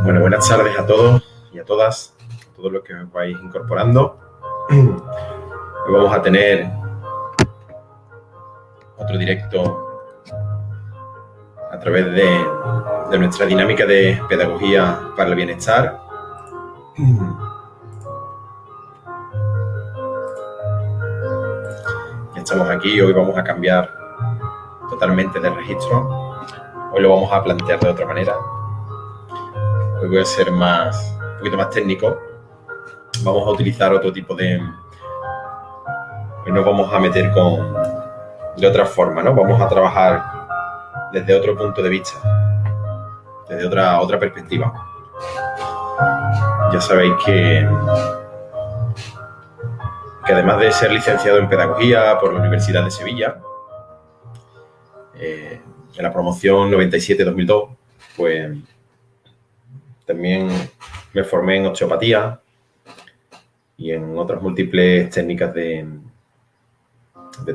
Bueno, buenas tardes a todos y a todas, a todos los que os vais incorporando. Hoy vamos a tener otro directo a través de nuestra dinámica de pedagogía para el bienestar. Ya estamos aquí, hoy vamos a cambiar totalmente de registro. Hoy lo vamos a plantear de otra manera. Hoy voy a ser un poquito más técnico. Vamos a utilizar otro tipo de... Hoy nos vamos a meter de otra forma, ¿no? Vamos a trabajar desde otro punto de vista, desde otra perspectiva. Ya sabéis que además de ser licenciado en Pedagogía por la Universidad de Sevilla, en la promoción 97-2002, pues también me formé en osteopatía y en otras múltiples técnicas de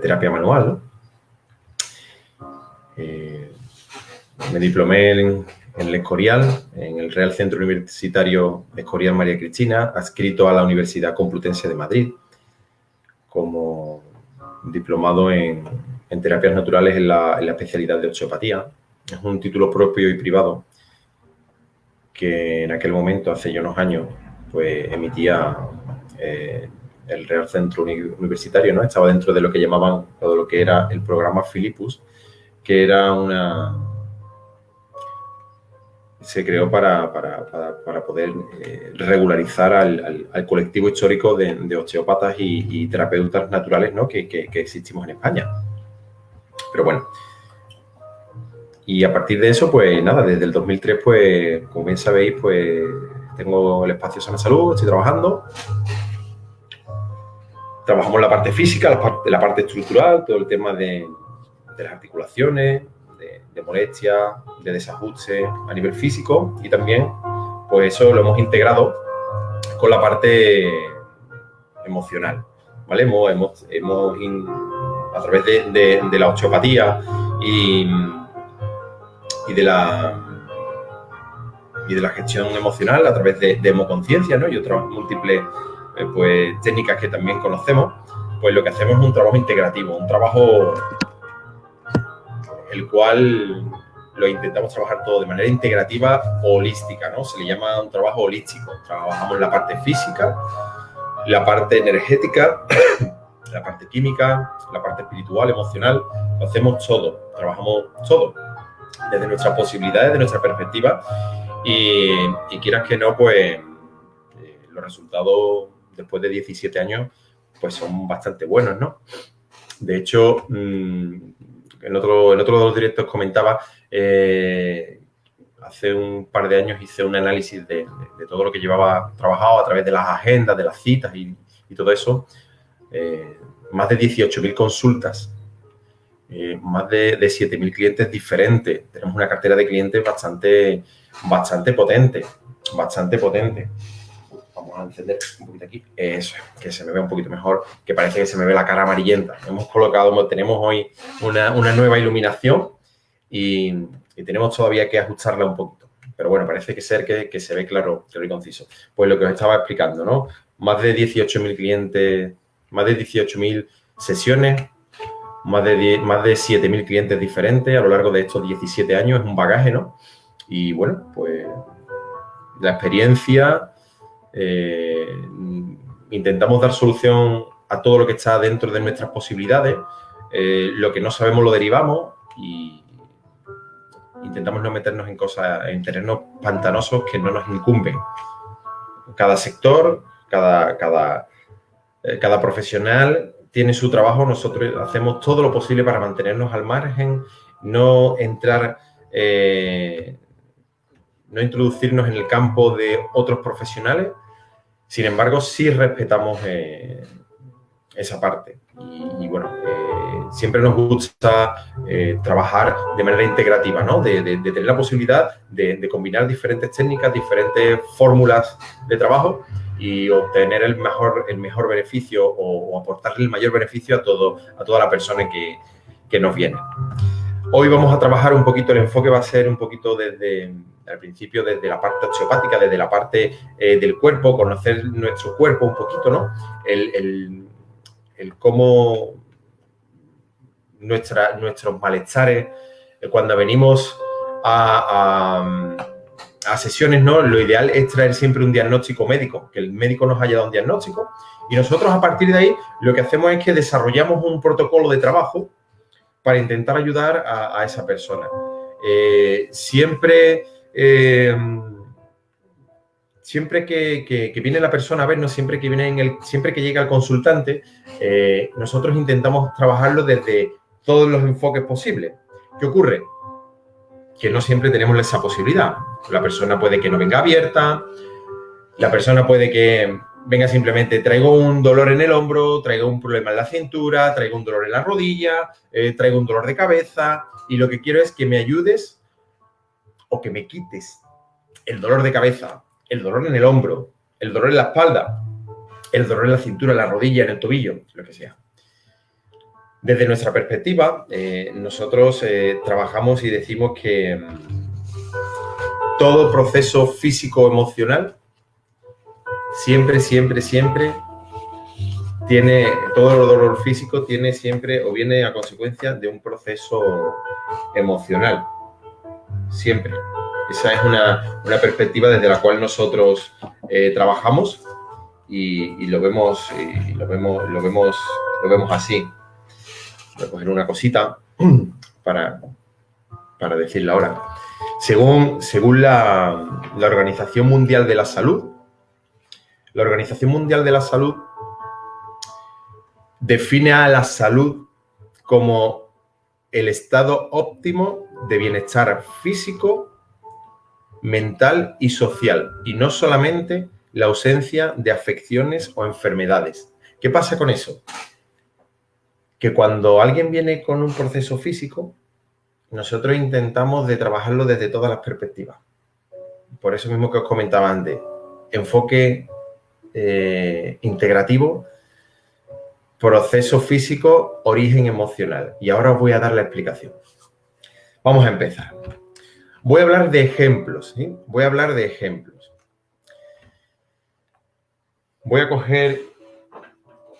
terapia manual, ¿no? Me diplomé en el Escorial, en el Real Centro Universitario Escorial María Cristina, adscrito a la Universidad Complutense de Madrid, como diplomado en terapias naturales en la especialidad de osteopatía. Es un título propio y privado que en aquel momento, hace ya unos años, pues emitía el Real Centro Universitario, ¿no? Estaba dentro de lo que llamaban, o de lo que era el programa Philippus, que era se creó para poder regularizar al colectivo histórico de osteópatas y terapeutas naturales, ¿no? que existimos en España. Pero bueno, y a partir de eso, pues nada, desde el 2003, pues como bien sabéis, pues tengo el espacio Sana Salud, estoy trabajando. Trabajamos la parte física, la parte estructural, todo el tema de las articulaciones, de molestia, de desajuste a nivel físico, y también pues eso lo hemos integrado con la parte emocional, ¿vale? A través de la osteopatía y de la gestión emocional, a través de hemoconciencia, ¿no? Y otras múltiples pues técnicas que también conocemos, pues lo que hacemos es un trabajo integrativo, un trabajo el cual lo intentamos trabajar todo de manera integrativa o holística, ¿no? Se le llama un trabajo holístico. Trabajamos la parte física, la parte energética, la parte química, la parte espiritual, emocional. Lo hacemos todo, trabajamos todo desde nuestras posibilidades, de nuestra perspectiva, y quieras que no, pues los resultados después de 17 años pues son bastante buenos, ¿no? De hecho, en otro de los directos comentaba, hace un par de años hice un análisis de todo lo que llevaba trabajado a través de las agendas, de las citas y todo eso. Más de 18.000 consultas, más de 7.000 clientes diferentes. Tenemos una cartera de clientes bastante potente. Vamos a encender un poquito aquí. Eso, que se me vea un poquito mejor, que parece que se me ve la cara amarillenta. Tenemos hoy una nueva iluminación y tenemos todavía que ajustarla un poquito. Pero bueno, parece que se ve claro y conciso. Pues lo que os estaba explicando, ¿no? Más de 18.000 clientes, más de 18.000 sesiones, más de 7.000 clientes diferentes a lo largo de estos 17 años. Es un bagaje, ¿no? Y bueno, pues la experiencia... intentamos dar solución a todo lo que está dentro de nuestras posibilidades. Lo que no sabemos lo derivamos y intentamos no meternos en terrenos pantanosos que no nos incumben. Cada sector, cada profesional tiene su trabajo. Nosotros hacemos todo lo posible para mantenernos al margen, no introducirnos en el campo de otros profesionales. Sin embargo, sí respetamos esa parte. Y bueno, siempre nos gusta trabajar de manera integrativa, ¿no? De tener la posibilidad de combinar diferentes técnicas, diferentes fórmulas de trabajo y obtener el mejor beneficio o aportarle el mayor beneficio a toda la persona que nos viene. Hoy vamos a trabajar un poquito, el enfoque va a ser un poquito desde al principio desde la parte osteopática, desde la parte del cuerpo, conocer nuestro cuerpo un poquito, ¿no? El cómo nuestros malestares, cuando venimos a sesiones, ¿no? Lo ideal es traer siempre un diagnóstico médico, que el médico nos haya dado un diagnóstico y nosotros a partir de ahí lo que hacemos es que desarrollamos un protocolo de trabajo para intentar ayudar a esa persona. Siempre que viene la persona a vernos, siempre que llega el consultante, nosotros intentamos trabajarlo desde todos los enfoques posibles. ¿Qué ocurre? Que no siempre tenemos esa posibilidad. La persona puede que no venga abierta, la persona puede que venga simplemente, traigo un dolor en el hombro, traigo un problema en la cintura, traigo un dolor en la rodilla, traigo un dolor de cabeza y lo que quiero es que me ayudes o que me quites el dolor de cabeza, el dolor en el hombro, el dolor en la espalda, el dolor en la cintura, en la rodilla, en el tobillo, lo que sea. Desde nuestra perspectiva, nosotros trabajamos y decimos que todo proceso físico-emocional siempre tiene, todo dolor físico tiene siempre o viene a consecuencia de un proceso emocional. Siempre. Esa es una perspectiva desde la cual nosotros trabajamos y lo vemos así. Voy a coger una cosita para decirla ahora. Según la Organización Mundial de la Salud, la Organización Mundial de la Salud define a la salud como el estado óptimo de bienestar físico, mental y social, y no solamente la ausencia de afecciones o enfermedades. ¿Qué pasa con eso? Que cuando alguien viene con un proceso físico, nosotros intentamos de trabajarlo desde todas las perspectivas. Por eso mismo que os comentaba antes, enfoque integrativo, proceso físico, origen emocional. Y ahora os voy a dar la explicación. Vamos a empezar. Voy a hablar de ejemplos, ¿sí? Voy a hablar de ejemplos. Voy a coger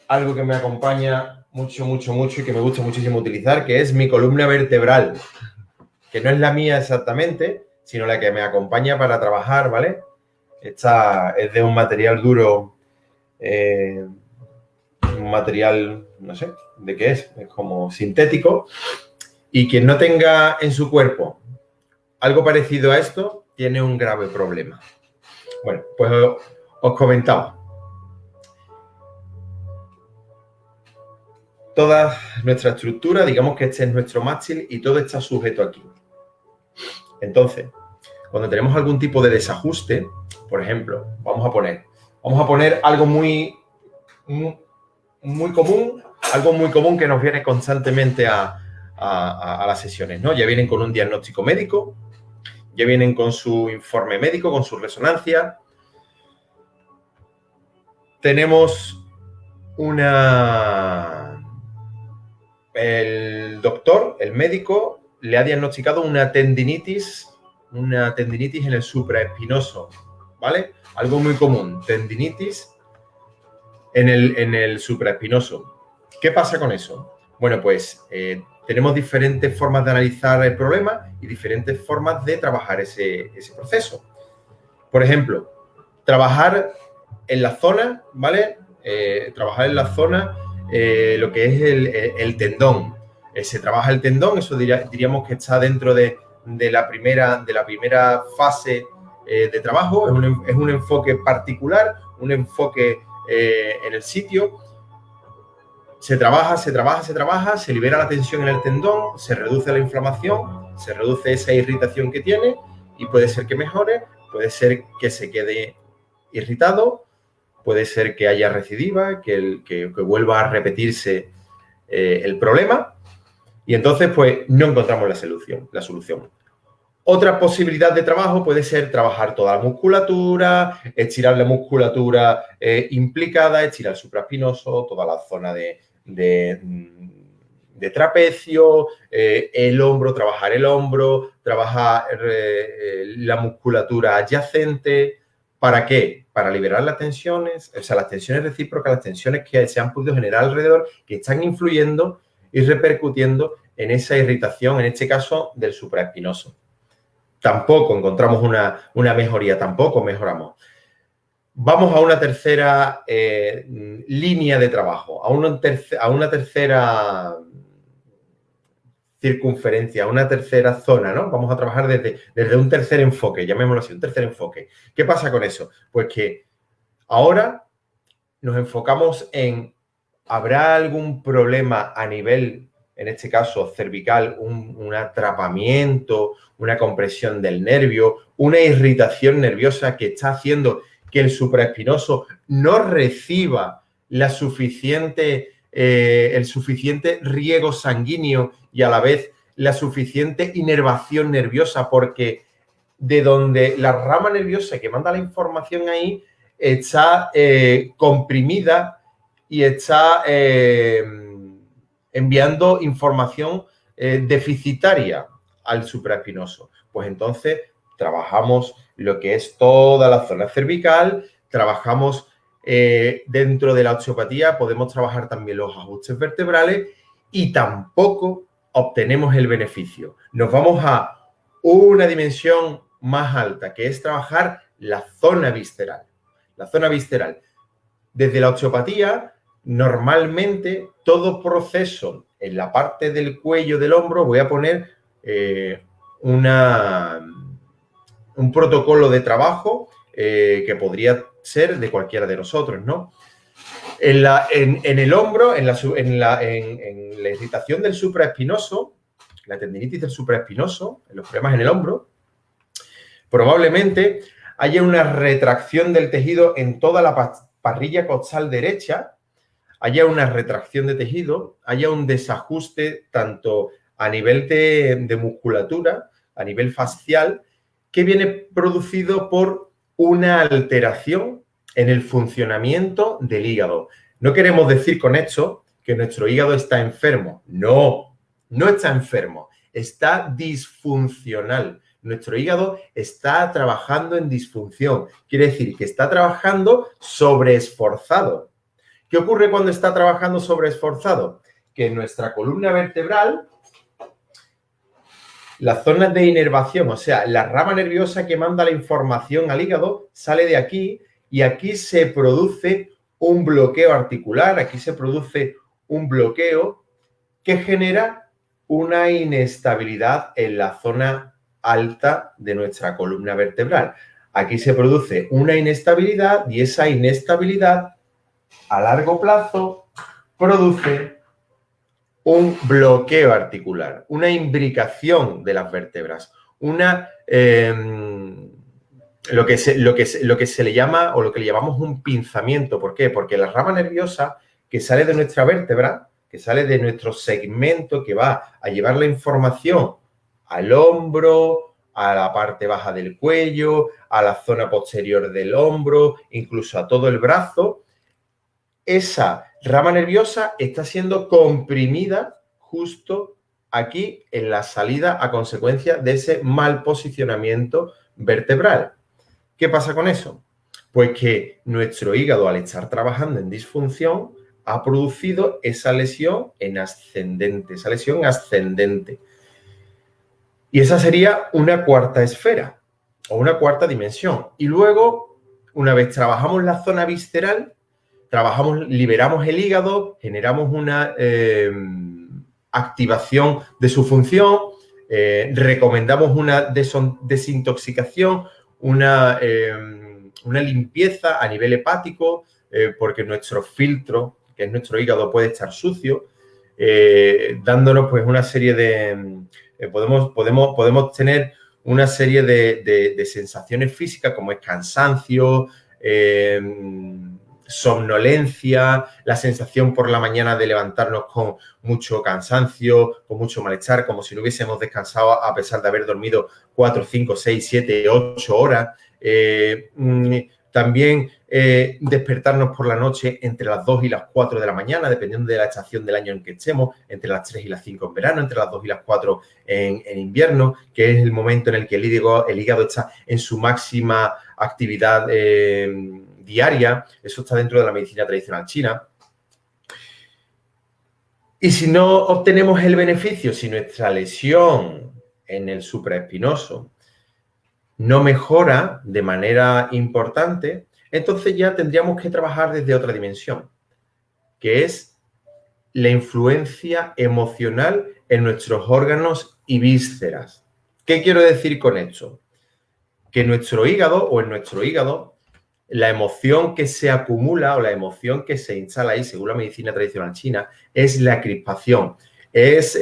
algo que me acompaña mucho y que me gusta muchísimo utilizar, que es mi columna vertebral, que no es la mía exactamente, sino la que me acompaña para trabajar, ¿vale? Esta es de un material duro, un material, no sé de qué es como sintético, y quien no tenga en su cuerpo algo parecido a esto, tiene un grave problema. Bueno, pues os comentaba. Toda nuestra estructura, digamos que este es nuestro mástil y todo está sujeto aquí. Entonces, cuando tenemos algún tipo de desajuste, por ejemplo, vamos a poner algo muy común que nos viene constantemente a las sesiones, ¿no? Ya vienen con un diagnóstico médico, ya vienen con su informe médico, con su resonancia. Tenemos el doctor, el médico, le ha diagnosticado una tendinitis en el supraespinoso, ¿vale? Algo muy común, tendinitis en el supraespinoso. ¿Qué pasa con eso? Bueno, pues tenemos diferentes formas de analizar el problema y diferentes formas de trabajar ese proceso. Por ejemplo, trabajar en la zona, ¿vale? Trabajar en la zona lo que es el tendón. Se trabaja el tendón, eso diríamos que está dentro de la primera fase de trabajo. Es un enfoque particular, un enfoque en el sitio. Se trabaja, se libera la tensión en el tendón, se reduce la inflamación, se reduce esa irritación que tiene y puede ser que mejore, puede ser que se quede irritado, puede ser que haya recidiva, que vuelva a repetirse el problema y entonces pues no encontramos la solución. Otra posibilidad de trabajo puede ser trabajar toda la musculatura, estirar la musculatura implicada, estirar el supraespinoso, toda la zona de trapecio, el hombro, trabajar el hombro, trabajar la musculatura adyacente. ¿Para qué? Para liberar las tensiones, o sea, las tensiones recíprocas, las tensiones que se han podido generar alrededor, que están influyendo y repercutiendo en esa irritación, en este caso, del supraespinoso. Tampoco encontramos una mejoría, tampoco mejoramos. Vamos a una tercera línea de trabajo, a una tercera circunferencia, una tercera zona, ¿no? Vamos a trabajar desde un tercer enfoque, llamémoslo así, un tercer enfoque. ¿Qué pasa con eso? Pues que ahora nos enfocamos en, ¿habrá algún problema a nivel, en este caso cervical, un atrapamiento, una compresión del nervio, una irritación nerviosa que está haciendo que el supraespinoso no reciba el suficiente riego sanguíneo y a la vez la suficiente inervación nerviosa? Porque de donde la rama nerviosa que manda la información ahí está comprimida y está enviando información deficitaria al supraespinoso. Pues entonces trabajamos lo que es toda la zona cervical, trabajamos dentro de la osteopatía, podemos trabajar también los ajustes vertebrales y tampoco obtenemos el beneficio. Nos vamos a una dimensión más alta, que es trabajar la zona visceral. La zona visceral. Desde la osteopatía, normalmente todo proceso en la parte del cuello del hombro, voy a poner un protocolo de trabajo que podría ser de cualquiera de nosotros, ¿no? En el hombro, en la irritación del supraespinoso, la tendinitis del supraespinoso, en los problemas en el hombro, probablemente haya una retracción del tejido en toda la parrilla costal derecha, haya una retracción de tejido, haya un desajuste tanto a nivel de musculatura, a nivel fascial, que viene producido por una alteración en el funcionamiento del hígado. No queremos decir con esto que nuestro hígado está enfermo. No, no está enfermo, está disfuncional. Nuestro hígado está trabajando en disfunción. Quiere decir que está trabajando sobreesforzado. ¿Qué ocurre cuando está trabajando sobreesforzado? Que en nuestra columna vertebral, las zonas de inervación, o sea, la rama nerviosa que manda la información al hígado, sale de aquí y aquí se produce un bloqueo articular, aquí se produce un bloqueo que genera una inestabilidad en la zona alta de nuestra columna vertebral. Aquí se produce una inestabilidad y esa inestabilidad a largo plazo produce un bloqueo articular, una imbricación de las vértebras, lo que se le llama o lo que le llamamos un pinzamiento. ¿Por qué? Porque la rama nerviosa que sale de nuestra vértebra, que sale de nuestro segmento que va a llevar la información al hombro, a la parte baja del cuello, a la zona posterior del hombro, incluso a todo el brazo, esa rama nerviosa está siendo comprimida justo aquí en la salida a consecuencia de ese mal posicionamiento vertebral. ¿Qué pasa con eso? Pues que nuestro hígado, al estar trabajando en disfunción, ha producido esa lesión en ascendente, esa lesión ascendente. Y esa sería una cuarta esfera o una cuarta dimensión. Y luego, una vez trabajamos la zona visceral, liberamos el hígado, generamos una activación de su función, recomendamos una desintoxicación, una limpieza a nivel hepático, porque nuestro filtro, que es nuestro hígado, puede estar sucio, dándonos pues una serie de... podemos tener una serie de sensaciones físicas como es cansancio, somnolencia, la sensación por la mañana de levantarnos con mucho cansancio, con mucho malestar, como si no hubiésemos descansado a pesar de haber dormido 4, 5, 6, 7, 8 horas. También despertarnos por la noche entre las 2 y las 4 de la mañana, dependiendo de la estación del año en que estemos, entre las 3 y las 5 en verano, entre las 2 y las 4 en invierno, que es el momento en el que el hígado está en su máxima actividad diaria. Eso está dentro de la medicina tradicional china. Y si no obtenemos el beneficio, si nuestra lesión en el supraespinoso no mejora de manera importante, entonces ya tendríamos que trabajar desde otra dimensión, que es la influencia emocional en nuestros órganos y vísceras. ¿Qué quiero decir con esto? Que en nuestro hígado, la emoción que se acumula o la emoción que se instala ahí, según la medicina tradicional china, es la crispación, es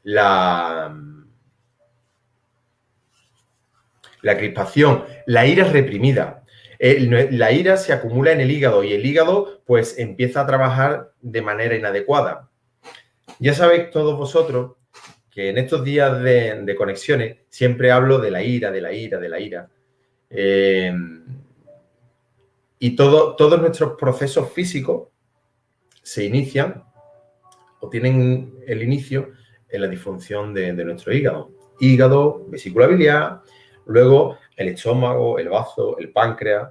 la crispación, la ira reprimida. La ira se acumula en el hígado y el hígado pues empieza a trabajar de manera inadecuada. Ya sabéis todos vosotros que en estos días de conexiones siempre hablo de la ira, de la ira, de la ira. Y todos nuestros procesos físicos se inician o tienen el inicio en la disfunción de nuestro hígado. Hígado, vesícula biliar, luego el estómago, el bazo, el páncreas,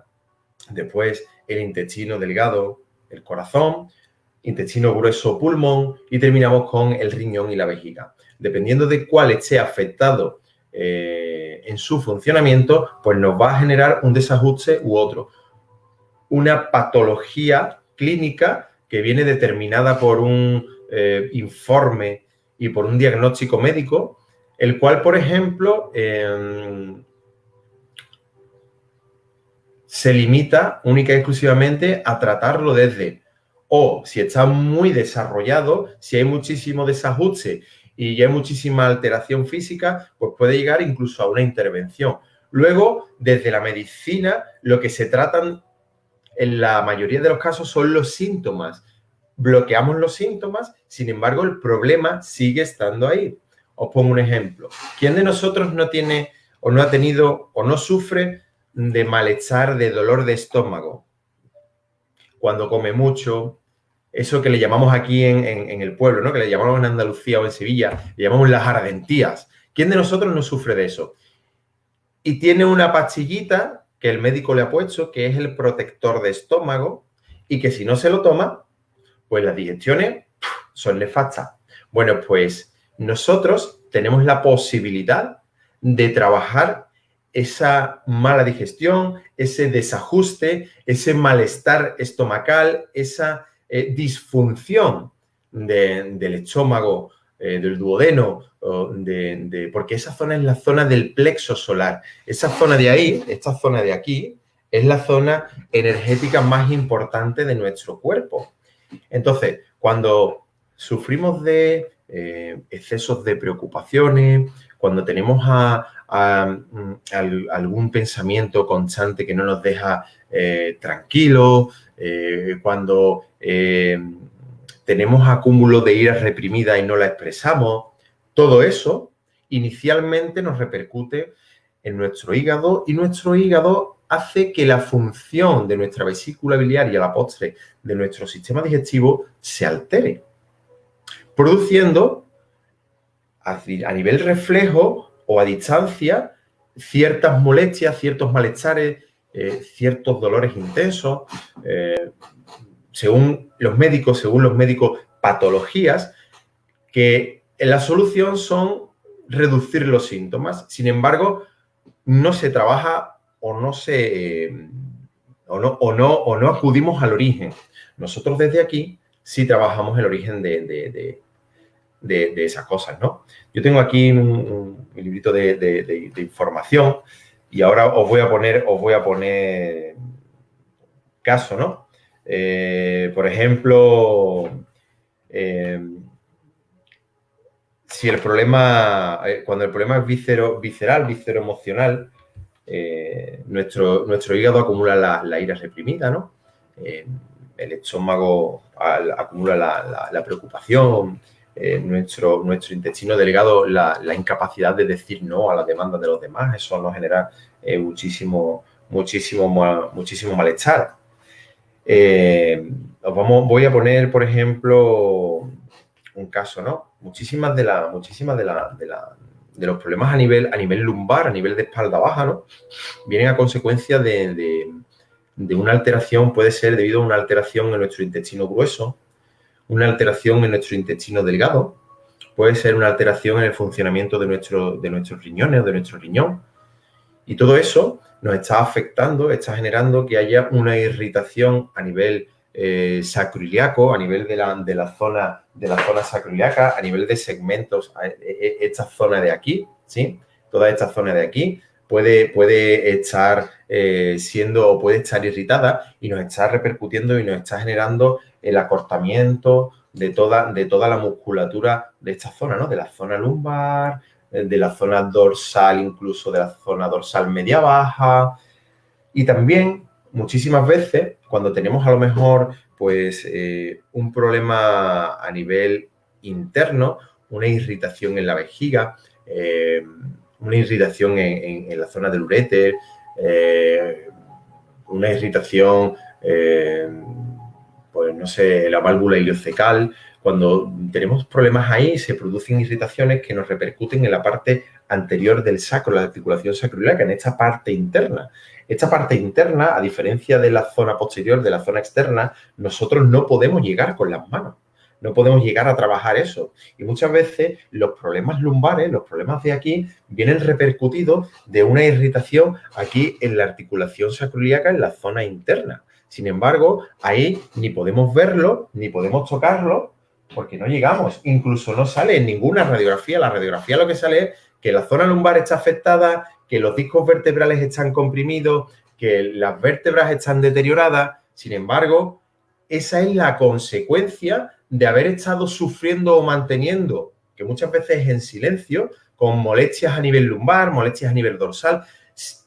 después el intestino delgado, el corazón, intestino grueso, pulmón y terminamos con el riñón y la vejiga. Dependiendo de cuál esté afectado en su funcionamiento, pues nos va a generar un desajuste u otro. Una patología clínica que viene determinada por un informe y por un diagnóstico médico, el cual, por ejemplo, se limita única y exclusivamente a tratarlo desde, o si está muy desarrollado, si hay muchísimo desajuste y ya hay muchísima alteración física, pues puede llegar incluso a una intervención. Luego, desde la medicina, lo que se tratan en la mayoría de los casos son los síntomas. Bloqueamos los síntomas, sin embargo, el problema sigue estando ahí. Os pongo un ejemplo. ¿Quién de nosotros no tiene o no ha tenido o no sufre de malestar, de dolor de estómago? Cuando come mucho, eso que le llamamos aquí en el pueblo, ¿no? Que le llamamos en Andalucía o en Sevilla, le llamamos las ardentías. ¿Quién de nosotros no sufre de eso? Y tiene una pastillita que el médico le ha puesto, que es el protector de estómago, y que si no se lo toma, pues las digestiones son nefastas. Bueno, pues nosotros tenemos la posibilidad de trabajar esa mala digestión, ese desajuste, ese malestar estomacal, esa disfunción del estómago, del duodeno, porque esa zona es la zona del plexo solar. Esa zona de ahí, esta zona de aquí, es la zona energética más importante de nuestro cuerpo. Entonces, cuando sufrimos de excesos de preocupaciones, cuando tenemos algún pensamiento constante que no nos deja tranquilos, cuando tenemos acúmulo de ira reprimida y no la expresamos, todo eso inicialmente nos repercute en nuestro hígado y nuestro hígado hace que la función de nuestra vesícula biliar y a la postre de nuestro sistema digestivo se altere, produciendo a nivel reflejo o a distancia ciertas molestias, ciertos malestares, ciertos dolores intensos, según los médicos, patologías que en la solución son reducir los síntomas. Sin embargo, no se trabaja o no acudimos al origen. Nosotros desde aquí sí trabajamos el origen de esas cosas, ¿no? Yo tengo aquí un librito de información y ahora os voy a poner caso, ¿no? Por ejemplo, si el problema, cuando el problema es visceroemocional, nuestro hígado acumula la ira reprimida, ¿no? El estómago acumula la preocupación, nuestro intestino delgado la incapacidad de decir no a las demandas de los demás. Eso nos genera muchísimo muchísimo malestar. Voy a poner, por ejemplo, un caso, ¿no? Muchísimas de los problemas a nivel lumbar, a nivel de espalda baja, ¿no? Vienen a consecuencia de una alteración, puede ser debido a una alteración en nuestro intestino grueso, una alteración en nuestro intestino delgado, puede ser una alteración en el funcionamiento de nuestros riñones o de nuestro riñón. Y todo eso nos está afectando, está generando que haya una irritación a nivel sacroiliaco, a nivel de la zona sacroiliaca, a nivel de segmentos, esta zona de aquí, ¿sí? Toda esta zona de aquí puede estar puede estar irritada y nos está repercutiendo y nos está generando el acortamiento de toda la musculatura de esta zona, ¿no? De la zona lumbar, de la zona dorsal, incluso de la zona dorsal media-baja. Y también, muchísimas veces, cuando tenemos a lo mejor pues un problema a nivel interno, una irritación en la vejiga, una irritación en la zona del uréter, una irritación, pues no sé, la válvula iliocecal. Cuando tenemos problemas ahí, se producen irritaciones que nos repercuten en la parte anterior del sacro, la articulación sacroiliaca, en esta parte interna. Esta parte interna, a diferencia de la zona posterior, de la zona externa, nosotros no podemos llegar con las manos. No podemos llegar a trabajar eso. Y muchas veces los problemas lumbares, los problemas de aquí, vienen repercutidos de una irritación aquí en la articulación sacroiliaca, en la zona interna. Sin embargo, ahí ni podemos verlo, ni podemos tocarlo, porque no llegamos. Incluso no sale en ninguna radiografía. La radiografía lo que sale es que la zona lumbar está afectada, que los discos vertebrales están comprimidos, que las vértebras están deterioradas. Sin embargo, esa es la consecuencia de haber estado sufriendo o manteniendo, que muchas veces es en silencio, con molestias a nivel lumbar, molestias a nivel dorsal,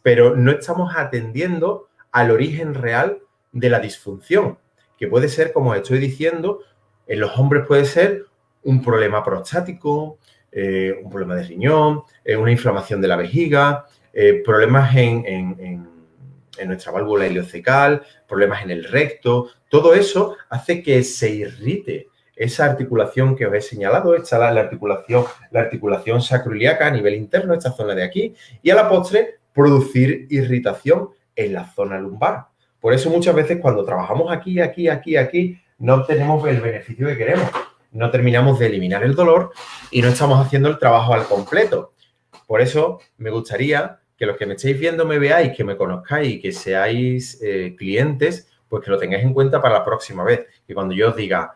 pero no estamos atendiendo al origen real de la disfunción, que puede ser, como os estoy diciendo, en los hombres puede ser un problema prostático, un problema de riñón, una inflamación de la vejiga, problemas en nuestra válvula iliocecal, problemas en el recto. Todo eso hace que se irrite esa articulación que os he señalado, esta la articulación sacroiliaca a nivel interno, esta zona de aquí, y a la postre producir irritación en la zona lumbar. Por eso muchas veces cuando trabajamos aquí, no obtenemos el beneficio que queremos. No terminamos de eliminar el dolor y no estamos haciendo el trabajo al completo. Por eso me gustaría que los que me estéis viendo me veáis, que me conozcáis y que seáis clientes, pues que lo tengáis en cuenta para la próxima vez. Y cuando yo os diga,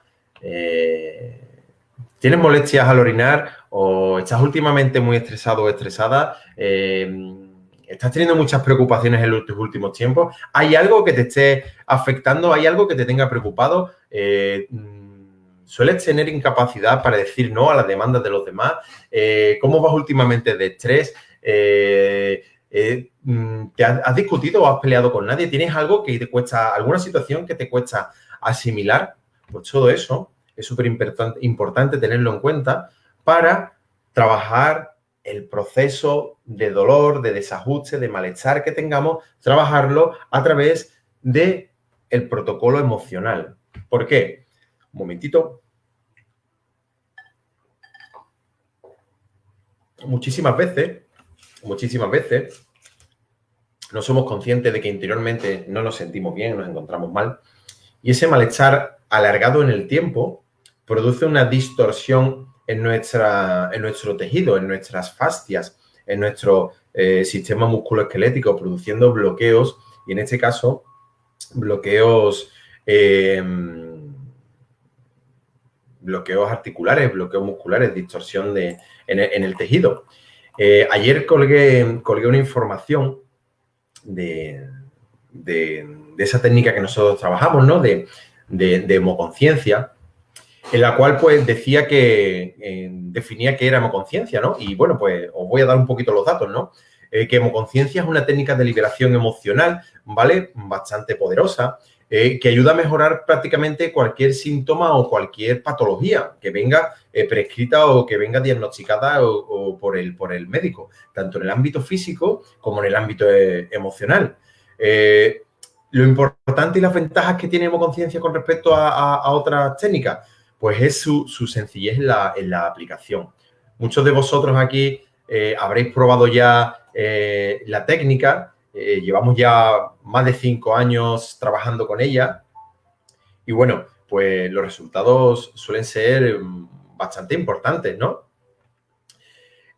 ¿tienes molestias al orinar o estás últimamente muy estresado o estresada? ¿Estás teniendo muchas preocupaciones en los últimos tiempos? ¿Hay algo que te esté afectando? ¿Hay algo que te tenga preocupado? ¿Sueles tener incapacidad para decir no a las demandas de los demás? ¿Cómo vas últimamente de estrés? ¿Has discutido o has peleado con nadie? ¿Tienes algo que te cuesta, alguna situación que te cuesta asimilar? Pues todo eso es súper importante tenerlo en cuenta para trabajar el proceso de dolor, de desajuste, de malestar que tengamos, trabajarlo a través del protocolo emocional. ¿Por qué? Un momentito. Muchísimas veces no somos conscientes de que interiormente no nos sentimos bien, nos encontramos mal. Y ese malestar alargado en el tiempo produce una distorsión en nuestro tejido, en nuestras fascias, en nuestro sistema musculoesquelético, produciendo bloqueos, y en este caso, bloqueos articulares, bloqueos musculares, distorsión en el tejido. Ayer colgué una información de esa técnica que nosotros trabajamos, ¿no? De hemoconciencia, en la cual pues decía que definía qué era hemoconciencia, ¿no? Y bueno, pues os voy a dar un poquito los datos, ¿no? Que hemoconciencia es una técnica de liberación emocional, ¿vale? Bastante poderosa, que ayuda a mejorar prácticamente cualquier síntoma o cualquier patología que venga prescrita o que venga diagnosticada o por el médico, tanto en el ámbito físico como en el ámbito emocional. Lo importante y las ventajas que tiene hemoconsciencia con respecto a otras técnicas, pues es su sencillez en la aplicación. Muchos de vosotros aquí habréis probado ya la técnica, llevamos ya más de 5 años trabajando con ella y bueno, pues los resultados suelen ser bastante importantes, ¿no?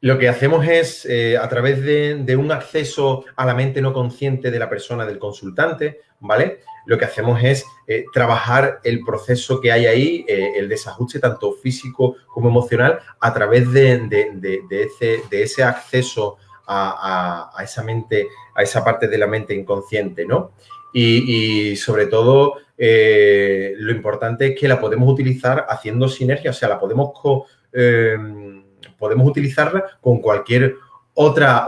Lo que hacemos es, a través de un acceso a la mente no consciente de la persona, del consultante, ¿vale? Lo que hacemos es trabajar el proceso que hay ahí, el desajuste tanto físico como emocional, a través de ese acceso a esa mente, a esa parte de la mente inconsciente, ¿no? Y sobre todo, lo importante es que la podemos utilizar haciendo sinergia, o sea, la podemos utilizarla con cualquier otra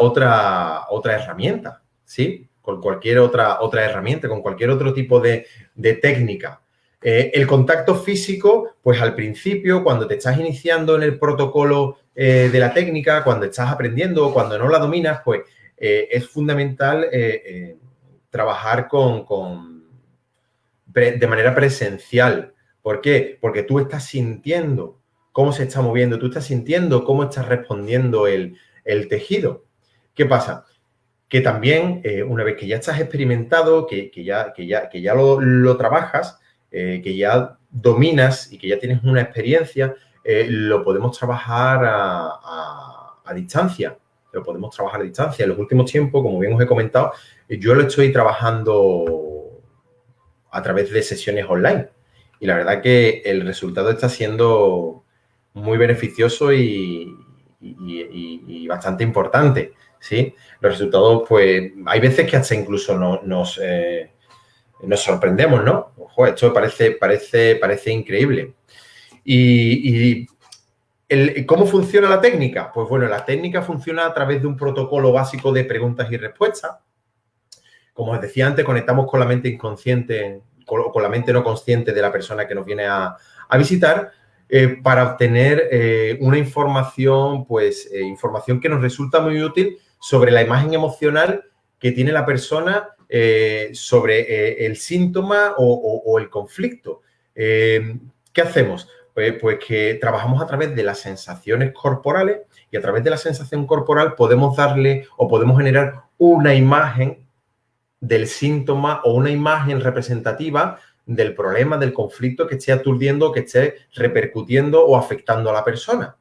herramienta, ¿sí? Con cualquier otra herramienta, con cualquier otro tipo de técnica. El contacto físico, pues al principio, cuando te estás iniciando en el protocolo de la técnica, cuando estás aprendiendo, cuando no la dominas, pues es fundamental trabajar de manera presencial. ¿Por qué? Porque tú estás sintiendo cómo se está moviendo, tú estás sintiendo cómo está respondiendo el tejido. ¿Qué pasa? Que también, una vez que ya estás experimentado, que ya lo trabajas, que ya dominas y que ya tienes una experiencia, lo podemos trabajar a distancia. Lo podemos trabajar a distancia. En los últimos tiempos, como bien os he comentado, yo lo estoy trabajando a través de sesiones online. Y la verdad que el resultado está siendo muy beneficioso y bastante importante, ¿sí? Los resultados, pues, hay veces que hasta incluso nos sorprendemos, ¿no? Ojo, esto parece increíble. ¿Cómo funciona la técnica? Pues bueno, la técnica funciona a través de un protocolo básico de preguntas y respuestas. Como os decía antes, conectamos con la mente inconsciente, con la mente no consciente de la persona que nos viene a visitar, para obtener una información, información que nos resulta muy útil sobre la imagen emocional que tiene la persona sobre el síntoma o el conflicto. ¿Qué hacemos? Pues que trabajamos a través de las sensaciones corporales y a través de la sensación corporal podemos darle o podemos generar una imagen del síntoma o una imagen representativa del problema, del conflicto que esté aturdiendo, que esté repercutiendo o afectando a la persona.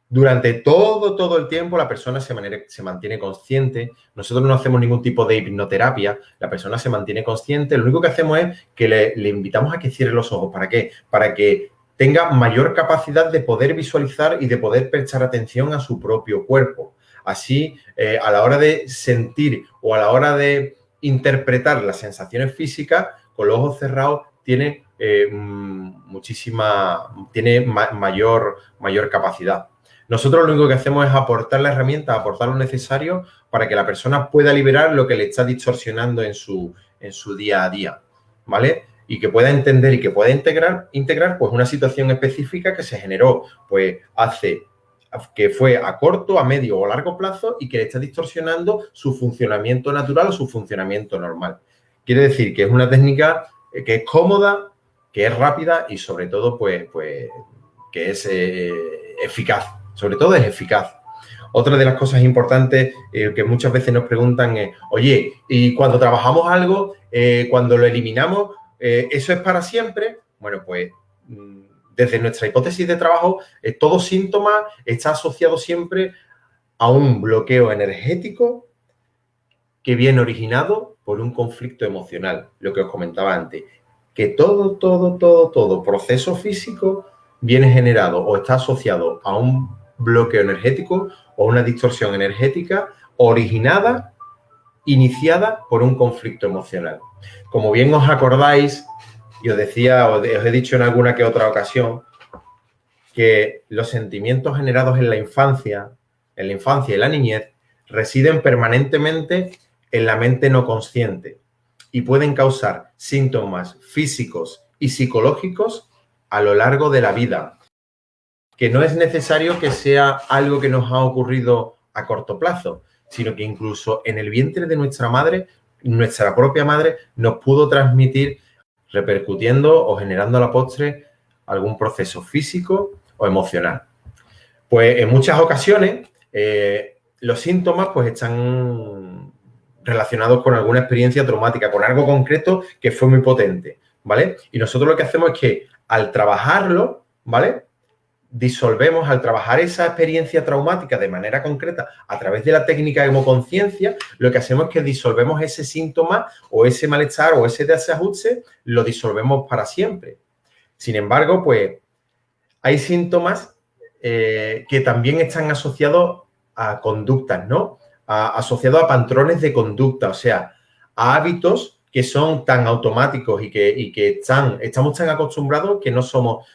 Durante todo el tiempo la persona se mantiene consciente. Nosotros no hacemos ningún tipo de hipnoterapia. La persona se mantiene consciente. Lo único que hacemos es que le invitamos a que cierre los ojos. ¿Para qué? Para que tenga mayor capacidad de poder visualizar y de poder prestar atención a su propio cuerpo. Así, a la hora de sentir o a la hora de interpretar las sensaciones físicas, con los ojos cerrados tiene mayor capacidad. Nosotros lo único que hacemos es aportar la herramienta, aportar lo necesario para que la persona pueda liberar lo que le está distorsionando en su día a día, ¿vale? Y que pueda entender y que pueda integrar pues una situación específica que se generó pues que fue a corto, a medio o largo plazo y que le está distorsionando su funcionamiento natural o su funcionamiento normal. Quiere decir que es una técnica que es cómoda, que es rápida y sobre todo pues que es eficaz. Sobre todo es eficaz. Otra de las cosas importantes que muchas veces nos preguntan es, oye, y cuando trabajamos algo, cuando lo eliminamos, ¿eso es para siempre? Bueno, pues desde nuestra hipótesis de trabajo, todo síntoma está asociado siempre a un bloqueo energético que viene originado por un conflicto emocional, lo que os comentaba antes, que todo proceso físico viene generado o está asociado a un bloqueo energético o una distorsión energética iniciada por un conflicto emocional. Como bien os acordáis, y os he dicho en alguna que otra ocasión, que los sentimientos generados en la infancia y la niñez, residen permanentemente en la mente no consciente y pueden causar síntomas físicos y psicológicos a lo largo de la vida, que no es necesario que sea algo que nos ha ocurrido a corto plazo, sino que incluso en el vientre de nuestra madre nuestra propia madre nos pudo transmitir, repercutiendo o generando a la postre algún proceso físico o emocional. Pues en muchas ocasiones los síntomas pues están relacionados con alguna experiencia traumática, con algo concreto que fue muy potente, ¿vale? Y nosotros lo que hacemos es que al trabajarlo, ¿vale? Disolvemos, al trabajar esa experiencia traumática de manera concreta a través de la técnica de hemoconciencia, lo que hacemos es que disolvemos ese síntoma o ese malestar o ese desajuste, lo disolvemos para siempre. Sin embargo, pues hay síntomas que también están asociados a conductas, ¿no? Asociados a patrones de conducta, o sea, a hábitos que son tan automáticos y que estamos tan acostumbrados que no somos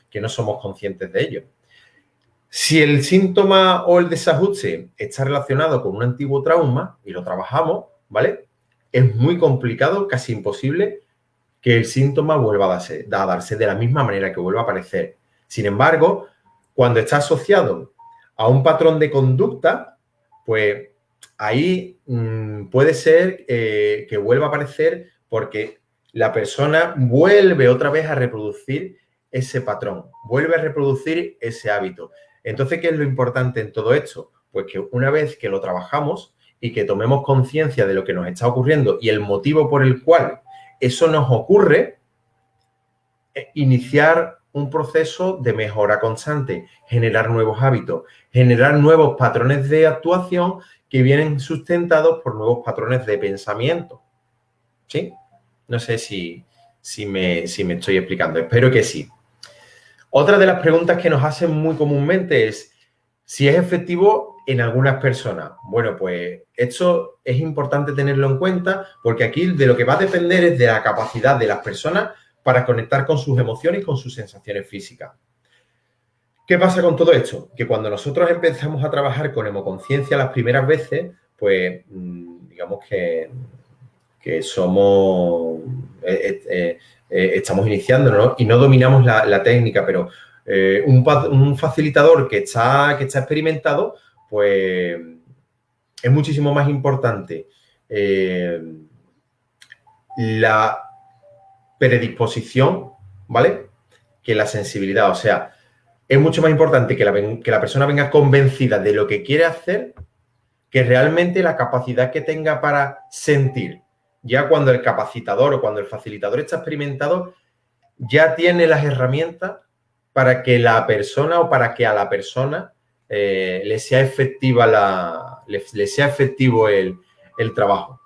conscientes de ello. Si el síntoma o el desajuste está relacionado con un antiguo trauma y lo trabajamos, ¿vale? Es muy complicado, casi imposible, que el síntoma vuelva a darse de la misma manera, que vuelva a aparecer. Sin embargo, cuando está asociado a un patrón de conducta, pues ahí puede ser que vuelva a aparecer porque la persona vuelve otra vez a reproducir ese patrón, vuelve a reproducir ese hábito. Entonces, ¿qué es lo importante en todo esto? Pues que una vez que lo trabajamos y que tomemos conciencia de lo que nos está ocurriendo y el motivo por el cual eso nos ocurre, iniciar un proceso de mejora constante, generar nuevos hábitos, generar nuevos patrones de actuación que vienen sustentados por nuevos patrones de pensamiento. ¿Sí? No sé si me estoy explicando. Espero que sí. Otra de las preguntas que nos hacen muy comúnmente es si es efectivo en algunas personas. Bueno, pues esto es importante tenerlo en cuenta porque aquí de lo que va a depender es de la capacidad de las personas para conectar con sus emociones y con sus sensaciones físicas. ¿Qué pasa con todo esto? Que cuando nosotros empezamos a trabajar con hemoconciencia las primeras veces, pues digamos que somos, estamos iniciando, ¿no? Y no dominamos la técnica, pero un facilitador que está experimentado, pues es muchísimo más importante la predisposición, ¿vale? Que la sensibilidad. O sea, es mucho más importante que la persona venga convencida de lo que quiere hacer que realmente la capacidad que tenga para sentir. Ya cuando el capacitador o cuando el facilitador está experimentado, ya tiene las herramientas para que la persona o para que a la persona le sea efectivo el trabajo.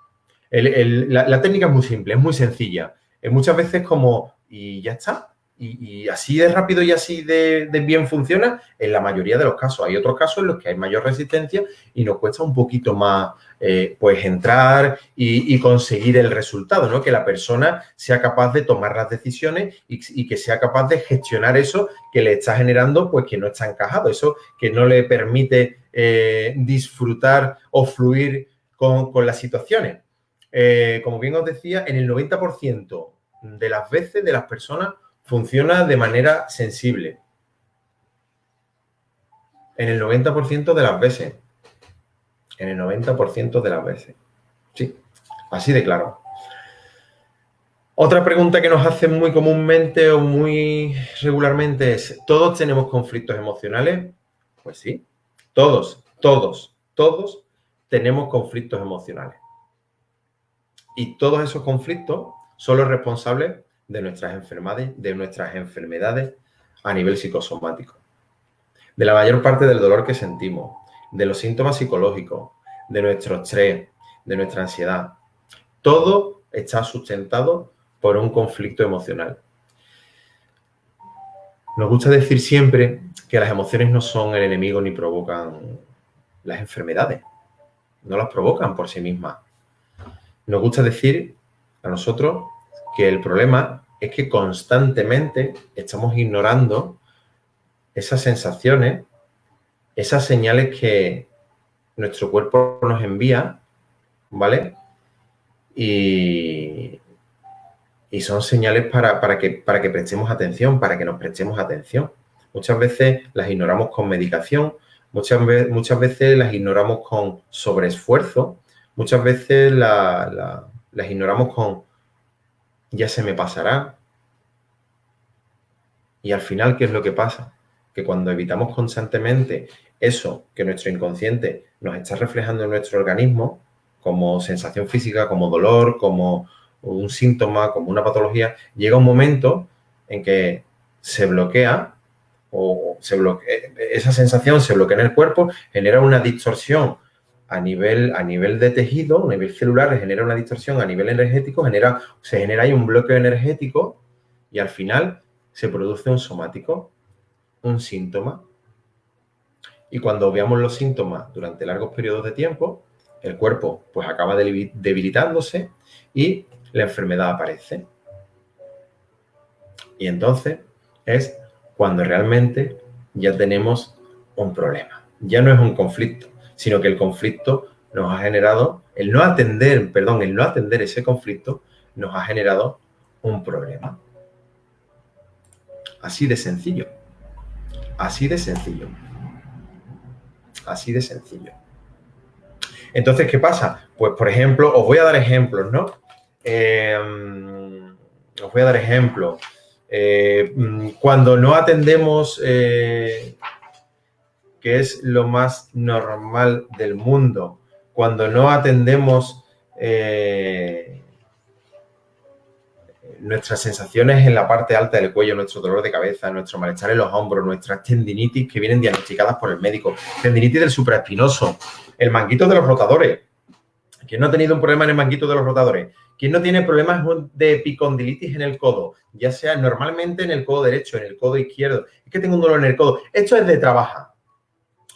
La técnica es muy simple, es muy sencilla. Muchas veces como, y ya está. Y así de rápido y así de bien funciona en la mayoría de los casos. Hay otros casos en los que hay mayor resistencia y nos cuesta un poquito más pues entrar y conseguir el resultado, ¿no? Que la persona sea capaz de tomar las decisiones y que sea capaz de gestionar eso que le está generando, pues que no está encajado, eso que no le permite disfrutar o fluir con las situaciones. Como bien os decía, en el 90% de las veces de las personas funciona de manera sensible. En el 90% de las veces. En el 90% de las veces. Sí, así de claro. Otra pregunta que nos hacen muy comúnmente o muy regularmente es, ¿todos tenemos conflictos emocionales? Pues sí, todos tenemos conflictos emocionales. Y todos esos conflictos son los responsables de nuestras enfermedades a nivel psicosomático, de la mayor parte del dolor que sentimos, de los síntomas psicológicos, de nuestro estrés, de nuestra ansiedad. Todo está sustentado por un conflicto emocional. Nos gusta decir siempre que las emociones no son el enemigo ni provocan las enfermedades. No las provocan por sí mismas. Nos gusta decir a nosotros que el problema es que constantemente estamos ignorando esas sensaciones, esas señales que nuestro cuerpo nos envía, ¿vale? Y son señales para que prestemos atención, para que nos prestemos atención. Muchas veces las ignoramos con medicación, muchas veces las ignoramos con sobreesfuerzo, muchas veces las las ignoramos con ya se me pasará. Y al final, ¿qué es lo que pasa? Que cuando evitamos constantemente eso que nuestro inconsciente nos está reflejando en nuestro organismo, como sensación física, como dolor, como un síntoma, como una patología, llega un momento en que se bloquea o esa sensación se bloquea en el cuerpo, genera una distorsión a nivel de tejido, a nivel celular, genera una distorsión a nivel energético, se genera ahí un bloqueo energético y al final se produce un somático, un síntoma. Y cuando veamos los síntomas durante largos periodos de tiempo, el cuerpo pues acaba debilitándose y la enfermedad aparece. Y entonces es cuando realmente ya tenemos un problema. Ya no es un conflicto, sino que el conflicto nos ha generado, el no atender ese conflicto nos ha generado un problema. Así de sencillo. Así de sencillo. Así de sencillo. Entonces, ¿qué pasa? Pues, por ejemplo, os voy a dar ejemplos, ¿no? Os voy a dar ejemplos. Cuando no atendemos, que es lo más normal del mundo, cuando no atendemos nuestras sensaciones en la parte alta del cuello, nuestro dolor de cabeza, nuestro malestar en los hombros, nuestras tendinitis que vienen diagnosticadas por el médico, tendinitis del supraespinoso, el manguito de los rotadores. ¿Quién no ha tenido un problema en el manguito de los rotadores? ¿Quién no tiene problemas de epicondilitis en el codo? Ya sea normalmente en el codo derecho, en el codo izquierdo. Es que tengo un dolor en el codo. Esto es de trabajar.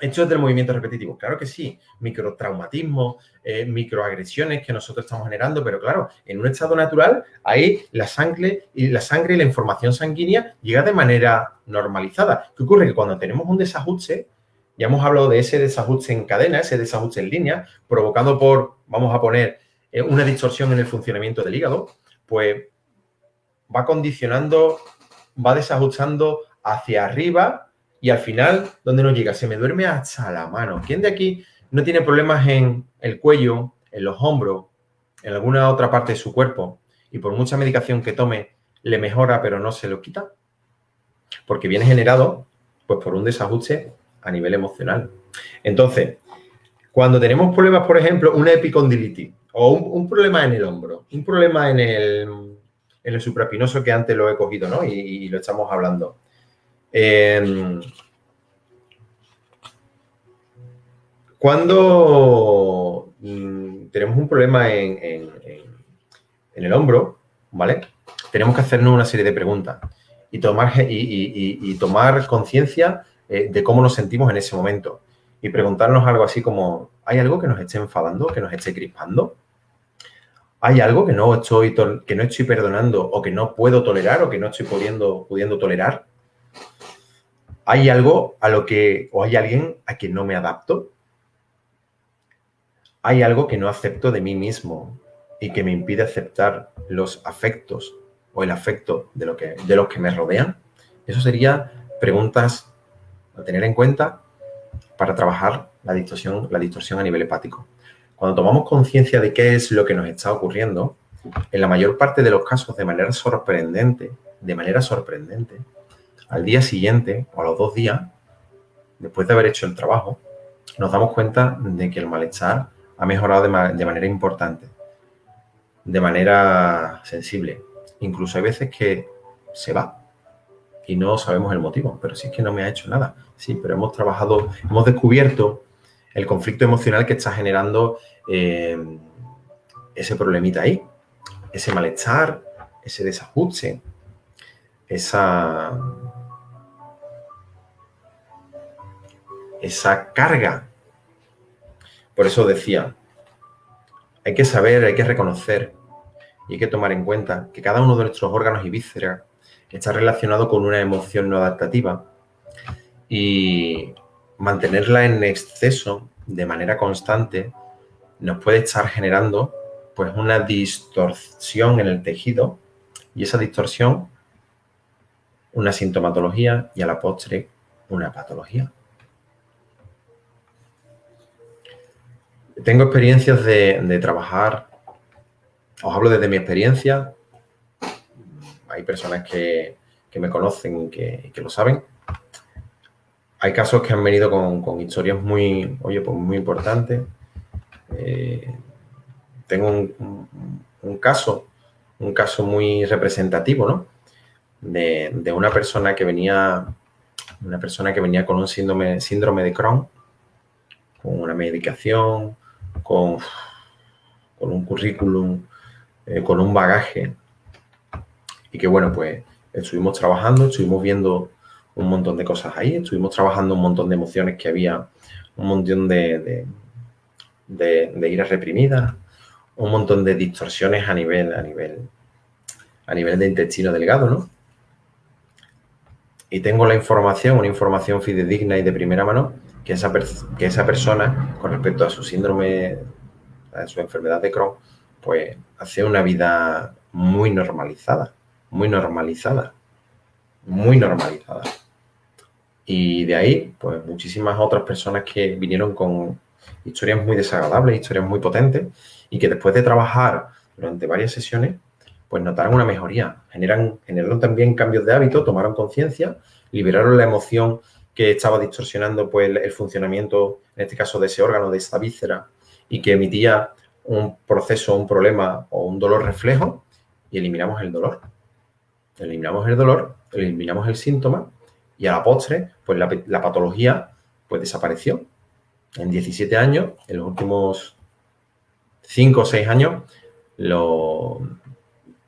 Esto es del movimiento repetitivo. Claro que sí. Microtraumatismo, microagresiones que nosotros estamos generando, pero claro, en un estado natural, ahí la sangre y la información sanguínea llega de manera normalizada. ¿Qué ocurre? Que cuando tenemos un desajuste, ya hemos hablado de ese desajuste en cadena, ese desajuste en línea, provocado por, vamos a poner, una distorsión en el funcionamiento del hígado, pues va condicionando, va desajustando hacia arriba y al final, ¿dónde nos llega? Se me duerme hasta la mano. ¿Quién de aquí no tiene problemas en el cuello, en los hombros, en alguna otra parte de su cuerpo y por mucha medicación que tome le mejora pero no se lo quita? Porque viene generado pues por un desajuste a nivel emocional. Entonces, cuando tenemos problemas, por ejemplo, una epicondilitis o un problema en el hombro, un problema en el supraespinoso que antes lo he cogido, ¿no? Y lo estamos hablando. Cuando tenemos un problema en el hombro, ¿vale? Tenemos que hacernos una serie de preguntas y tomar conciencia de cómo nos sentimos en ese momento. Y preguntarnos algo así como, ¿hay algo que nos esté enfadando, que nos esté crispando? ¿Hay algo que no estoy perdonando o que no puedo tolerar o que no estoy pudiendo tolerar? ¿Hay algo o hay alguien a quien no me adapto? ¿Hay algo que no acepto de mí mismo y que me impide aceptar los afectos o el afecto de los que me rodean? Eso serían preguntas a tener en cuenta para trabajar la distorsión a nivel hepático. Cuando tomamos conciencia de qué es lo que nos está ocurriendo, en la mayor parte de los casos, de manera sorprendente, al día siguiente o a los 2 días, después de haber hecho el trabajo, nos damos cuenta de que el malestar ha mejorado de manera importante, de manera sensible. Incluso hay veces que se va y no sabemos el motivo, pero si es que no me ha hecho nada. Sí, pero hemos descubierto el conflicto emocional que está generando ese problemita ahí, ese malestar, ese desajuste, esa carga. Por eso decía, hay que saber, hay que reconocer y hay que tomar en cuenta que cada uno de nuestros órganos y vísceras está relacionado con una emoción no adaptativa y mantenerla en exceso de manera constante nos puede estar generando pues una distorsión en el tejido y esa distorsión una sintomatología y a la postre una patología. Tengo experiencias de trabajar Os hablo desde mi experiencia. Hay personas que me conocen y que lo saben. Hay casos que han venido con historias muy, oye, pues muy importantes. Tengo un caso muy representativo, ¿no? De una persona que venía con un síndrome de Crohn, con una medicación, con un currículum, con un bagaje, y que bueno, pues estuvimos trabajando, estuvimos viendo un montón de cosas ahí, estuvimos trabajando un montón de emociones que había, un montón de iras reprimidas, un montón de distorsiones a nivel de intestino delgado, ¿no? Y tengo una información fidedigna y de primera mano, que esa persona, con respecto a su síndrome, a su enfermedad de Crohn, pues hace una vida muy normalizada. Y de ahí, pues muchísimas otras personas que vinieron con historias muy desagradables, historias muy potentes, y que después de trabajar durante varias sesiones, pues notaron una mejoría. Generaron también cambios de hábito, tomaron conciencia, liberaron la emoción que estaba distorsionando pues el funcionamiento, en este caso, de ese órgano, de esta víscera, y que emitía un proceso, un problema o un dolor reflejo, y eliminamos el dolor. Eliminamos el síntoma, y a la postre, pues la patología pues desapareció. En 17 años, en los últimos 5 o 6 años,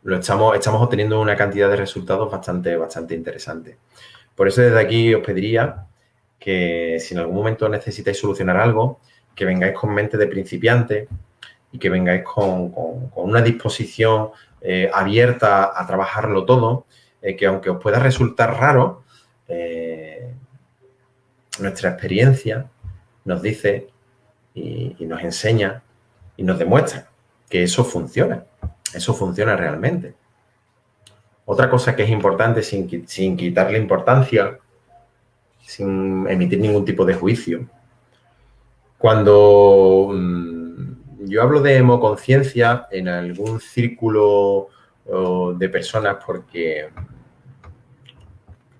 estamos obteniendo una cantidad de resultados bastante interesantes. Por eso desde aquí os pediría que si en algún momento necesitáis solucionar algo, que vengáis con mente de principiante y que vengáis con una disposición abierta a trabajarlo todo, que aunque os pueda resultar raro, nuestra experiencia nos dice y nos enseña y nos demuestra que eso funciona realmente. Otra cosa que es importante, sin quitarle importancia, sin emitir ningún tipo de juicio, cuando yo hablo de hemoconciencia en algún círculo de personas, porque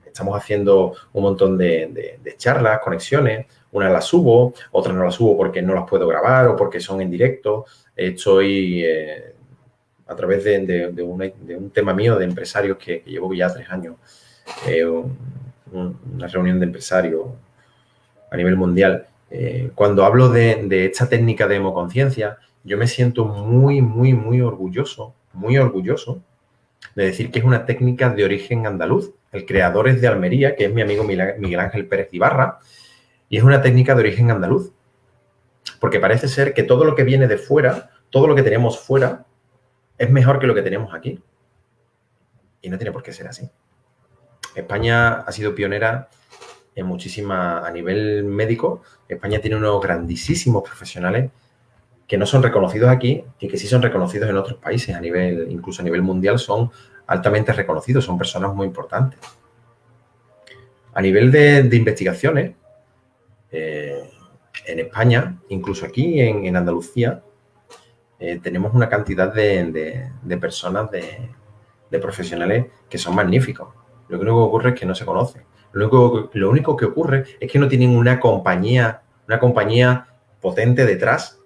estamos haciendo un montón de charlas, conexiones, unas las subo, otras no las subo porque no las puedo grabar o porque son en directo. Estoy a través de un tema mío de empresarios que llevo ya 3 años, una reunión de empresarios a nivel mundial. Cuando hablo de esta técnica de hemoconciencia, yo me siento muy orgulloso de decir que es una técnica de origen andaluz. El creador es de Almería, que es mi amigo Miguel Ángel Pérez Ibarra, y es una técnica de origen andaluz. Porque parece ser que todo lo que viene de fuera, todo lo que tenemos fuera, es mejor que lo que tenemos aquí. Y no tiene por qué ser así. España ha sido pionera en a nivel médico. España tiene unos grandísimos profesionales que no son reconocidos aquí y que sí son reconocidos en otros países, incluso a nivel mundial, son altamente reconocidos, son personas muy importantes. A nivel de investigaciones, en España, incluso aquí en Andalucía, tenemos una cantidad de personas, de profesionales que son magníficos. Lo único que ocurre es que no se conocen. Lo único que ocurre es que no tienen una compañía potente detrás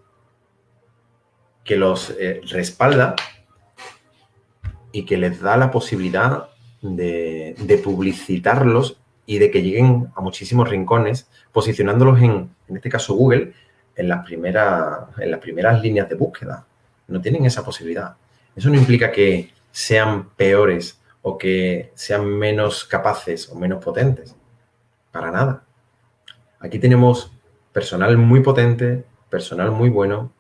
que los respalda y que les da la posibilidad de publicitarlos y de que lleguen a muchísimos rincones, posicionándolos en este caso Google, en las primeras líneas de búsqueda. No tienen esa posibilidad. Eso no implica que sean peores o que sean menos capaces o menos potentes. Para nada. Aquí tenemos personal muy potente, personal muy bueno,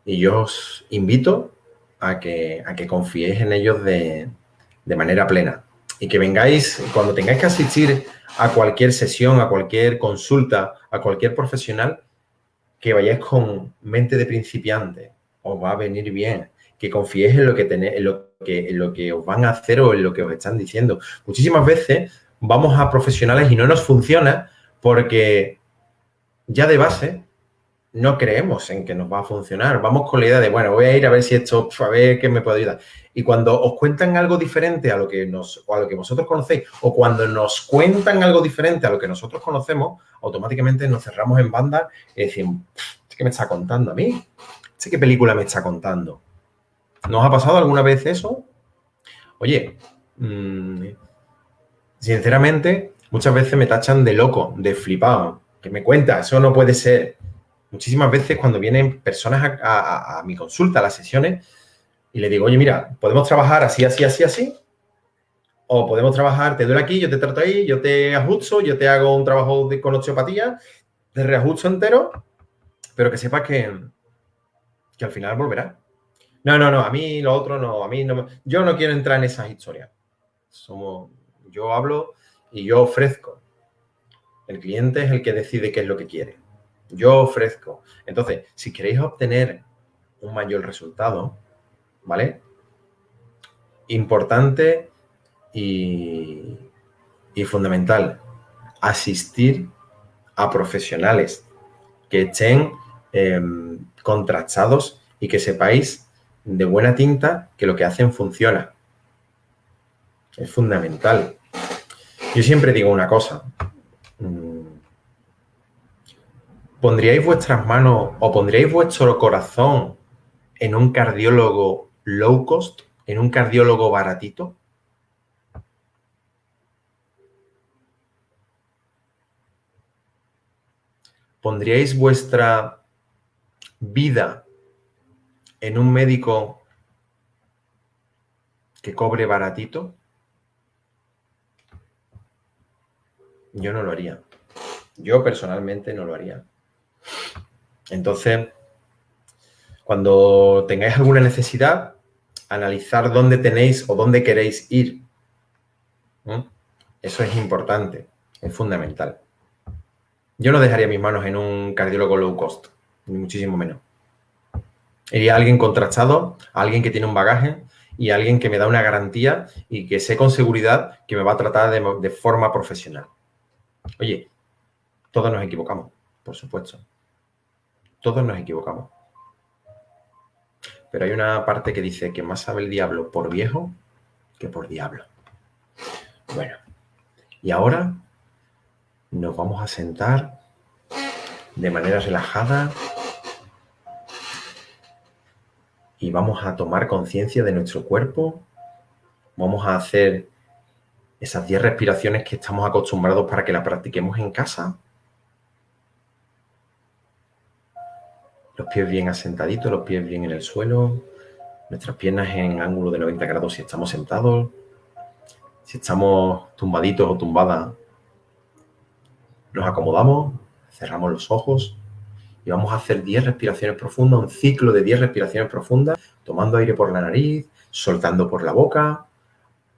y yo os invito a que confiéis en ellos de manera plena. Y que vengáis, cuando tengáis que asistir a cualquier sesión, a cualquier consulta, a cualquier profesional, que vayáis con mente de principiante. Os va a venir bien. Que confiéis en lo que os van a hacer o en lo que os están diciendo. Muchísimas veces vamos a profesionales y no nos funciona porque ya de base no creemos en que nos va a funcionar. Vamos con la idea de, bueno, voy a ir a ver si esto, a ver qué me puede ayudar. Y cuando os cuentan algo diferente a lo que o a lo que vosotros conocéis, o cuando nos cuentan algo diferente a lo que nosotros conocemos, automáticamente nos cerramos en banda y decimos, ¿qué me está contando a mí? ¿Qué película me está contando? ¿Nos ha pasado alguna vez eso? Oye, sinceramente, muchas veces me tachan de loco, de flipado. ¿Qué me cuenta? Eso no puede ser. Muchísimas veces cuando vienen personas a mi consulta, a las sesiones, y le digo, oye, mira, podemos trabajar así, así, así, así, o podemos trabajar, te duele aquí, yo te trato ahí, yo te ajusto, yo te hago un trabajo con osteopatía, te reajusto entero, pero que sepas que al final volverá. No, no, no, a mí lo otro no, a mí no, yo no quiero entrar en esas historias. Yo hablo y yo ofrezco. El cliente es el que decide qué es lo que quiere. Yo ofrezco. Entonces, si queréis obtener un mayor resultado, ¿vale? Importante y, y fundamental, asistir a profesionales que estén contrastados y que sepáis de buena tinta que lo que hacen funciona. Es fundamental. Yo siempre digo una cosa. ¿Pondríais vuestras manos o pondríais vuestro corazón en un cardiólogo low cost, en un cardiólogo baratito? ¿Pondríais vuestra vida en un médico que cobre baratito? Yo no lo haría. Yo personalmente no lo haría. Entonces, cuando tengáis alguna necesidad, analizar dónde tenéis o dónde queréis ir. Eso es importante, es fundamental. Yo no dejaría mis manos en un cardiólogo low cost, ni muchísimo menos. Iría a alguien contrastado, a alguien que tiene un bagaje y a alguien que me da una garantía y que sé con seguridad que me va a tratar de forma profesional. Oye, todos nos equivocamos, por supuesto. Todos nos equivocamos. Pero hay una parte que dice que más sabe el diablo por viejo que por diablo. Bueno, y ahora nos vamos a sentar de manera relajada y vamos a tomar conciencia de nuestro cuerpo. Vamos a hacer esas 10 respiraciones que estamos acostumbrados para que la practiquemos en casa. Los pies bien asentaditos, los pies bien en el suelo, nuestras piernas en ángulo de 90 grados si estamos sentados. Si estamos tumbaditos o tumbadas, nos acomodamos, cerramos los ojos y vamos a hacer 10 respiraciones profundas, un ciclo de 10 respiraciones profundas, tomando aire por la nariz, soltando por la boca.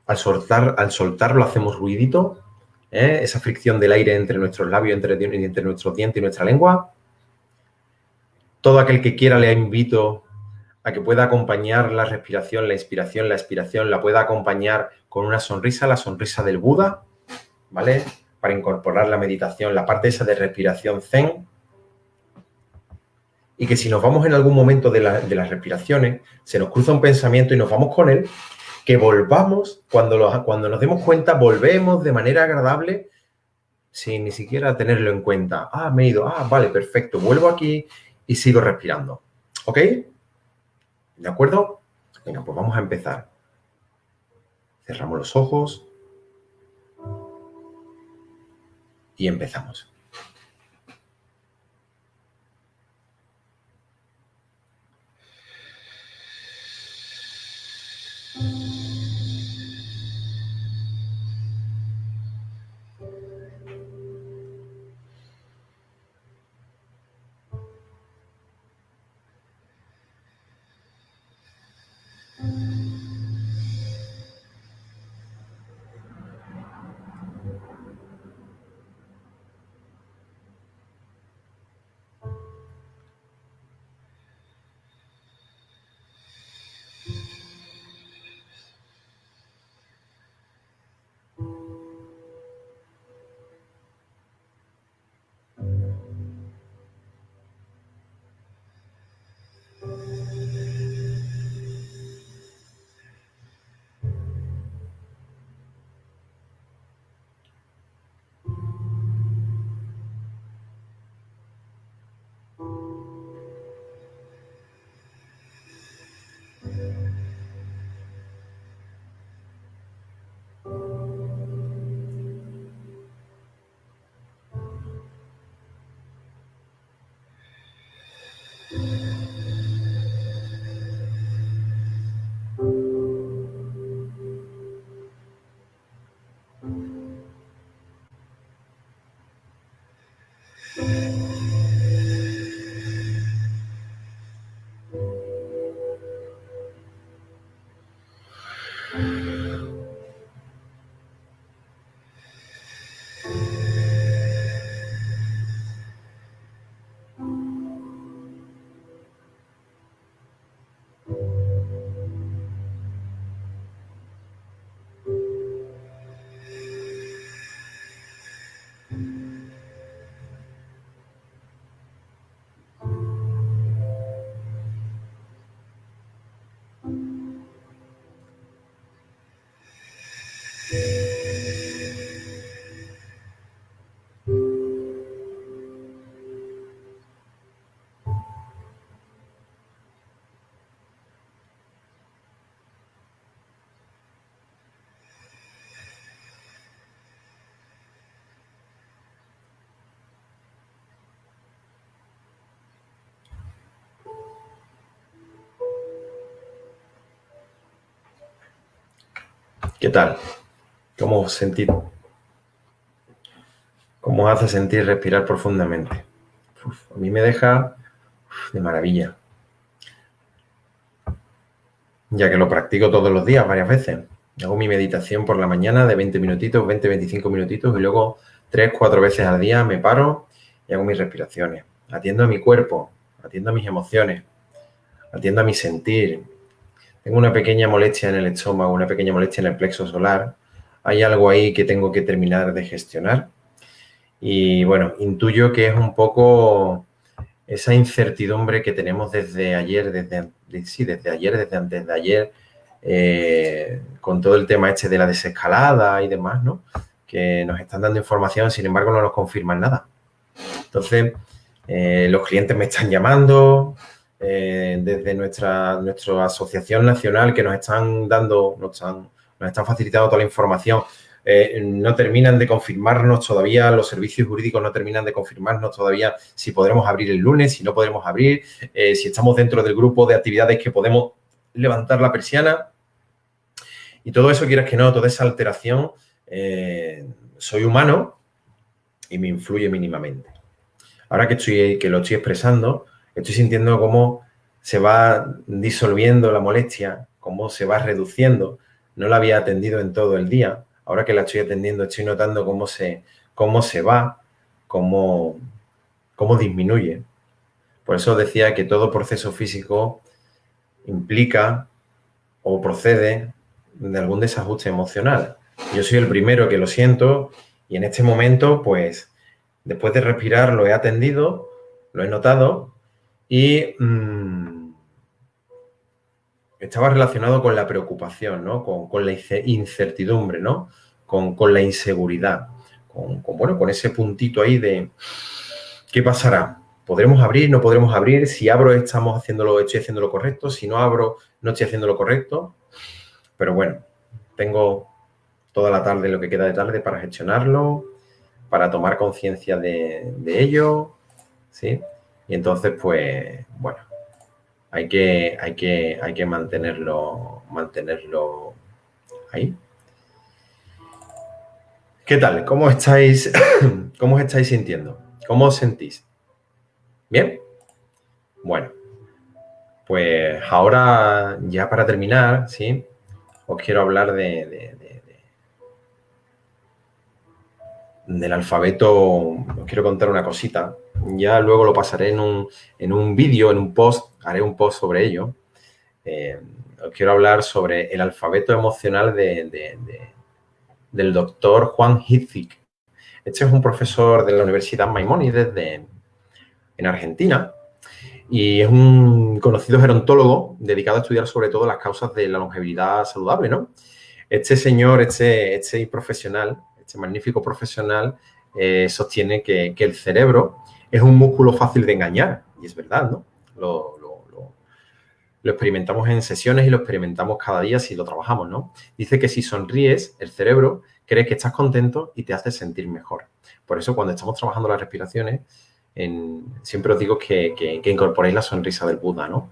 Al soltarlo hacemos ruidito, esa fricción del aire entre nuestros labios, entre nuestros dientes y nuestra lengua. Todo aquel que quiera le invito a que pueda acompañar la respiración, la inspiración, la expiración, la pueda acompañar con una sonrisa, la sonrisa del Buda, ¿vale? Para incorporar la meditación, la parte esa de respiración zen. Y que si nos vamos en algún momento de las respiraciones, se nos cruza un pensamiento y nos vamos con él, que volvamos, cuando nos demos cuenta, volvemos de manera agradable sin ni siquiera tenerlo en cuenta. Ah, me he ido, vale, perfecto, vuelvo aquí y sigo respirando. ¿Ok? ¿De acuerdo? Venga, pues vamos a empezar. Cerramos los ojos y empezamos. ¿Qué tal? ¿Cómo os sentís? ¿Cómo os hace sentir respirar profundamente? A mí me deja de maravilla, ya que lo practico todos los días, varias veces. Hago mi meditación por la mañana de 20 minutitos, 20-25 minutitos, y luego 3-4 veces al día me paro y hago mis respiraciones. Atiendo a mi cuerpo, atiendo a mis emociones, atiendo a mi sentir. Tengo una pequeña molestia en el estómago, una pequeña molestia en el plexo solar. Hay algo ahí que tengo que terminar de gestionar. Y bueno, intuyo que es un poco esa incertidumbre que tenemos desde ayer, desde antes de ayer, con todo el tema este de la desescalada y demás, ¿no? Que nos están dando información, sin embargo no nos confirman nada. Entonces, los clientes me están llamando desde nuestra asociación nacional, que nos están facilitando toda la información. No terminan de confirmarnos todavía, los servicios jurídicos no terminan de confirmarnos todavía si podremos abrir el lunes, si no podremos abrir, si estamos dentro del grupo de actividades que podemos levantar la persiana. Y todo eso, quieras que no, toda esa alteración, soy humano y me influye mínimamente. Ahora que lo estoy expresando, estoy sintiendo cómo se va disolviendo la molestia, cómo se va reduciendo. No la había atendido en todo el día. Ahora que la estoy atendiendo, estoy notando cómo se va, cómo disminuye. Por eso decía que todo proceso físico implica o procede de algún desajuste emocional. Yo soy el primero que lo siento y en este momento, pues, después de respirar lo he atendido, lo he notado y estaba relacionado con la preocupación, ¿no? Con la incertidumbre, ¿no? Con la inseguridad, con ese puntito ahí de ¿qué pasará? ¿Podremos abrir? ¿No podremos abrir? Si abro, estoy haciendo lo correcto. Si no abro, no estoy haciendo lo correcto. Pero bueno, tengo toda la tarde, lo que queda de tarde, para gestionarlo, para tomar conciencia de ello, ¿sí? Y entonces, pues, bueno, hay que mantenerlo ahí. ¿Qué tal? ¿Cómo estáis sintiendo? ¿Cómo os sentís? ¿Bien? Bueno, pues ahora, ya para terminar, ¿sí? Os quiero hablar del alfabeto. Os quiero contar una cosita. Ya luego lo pasaré en un vídeo, en un post. Haré un post sobre ello. Os quiero hablar sobre el alfabeto emocional del doctor Juan Hitzik. Este es un profesor de la Universidad Maimónides en Argentina y es un conocido gerontólogo dedicado a estudiar sobre todo las causas de la longevidad saludable, ¿no? Este señor, este profesional, este magnífico profesional, sostiene que el cerebro es un músculo fácil de engañar, y es verdad, ¿no? Lo experimentamos en sesiones y lo experimentamos cada día si lo trabajamos, ¿no? Dice que si sonríes, el cerebro cree que estás contento y te hace sentir mejor. Por eso, cuando estamos trabajando las respiraciones, siempre os digo que incorporéis la sonrisa del Buda, ¿no?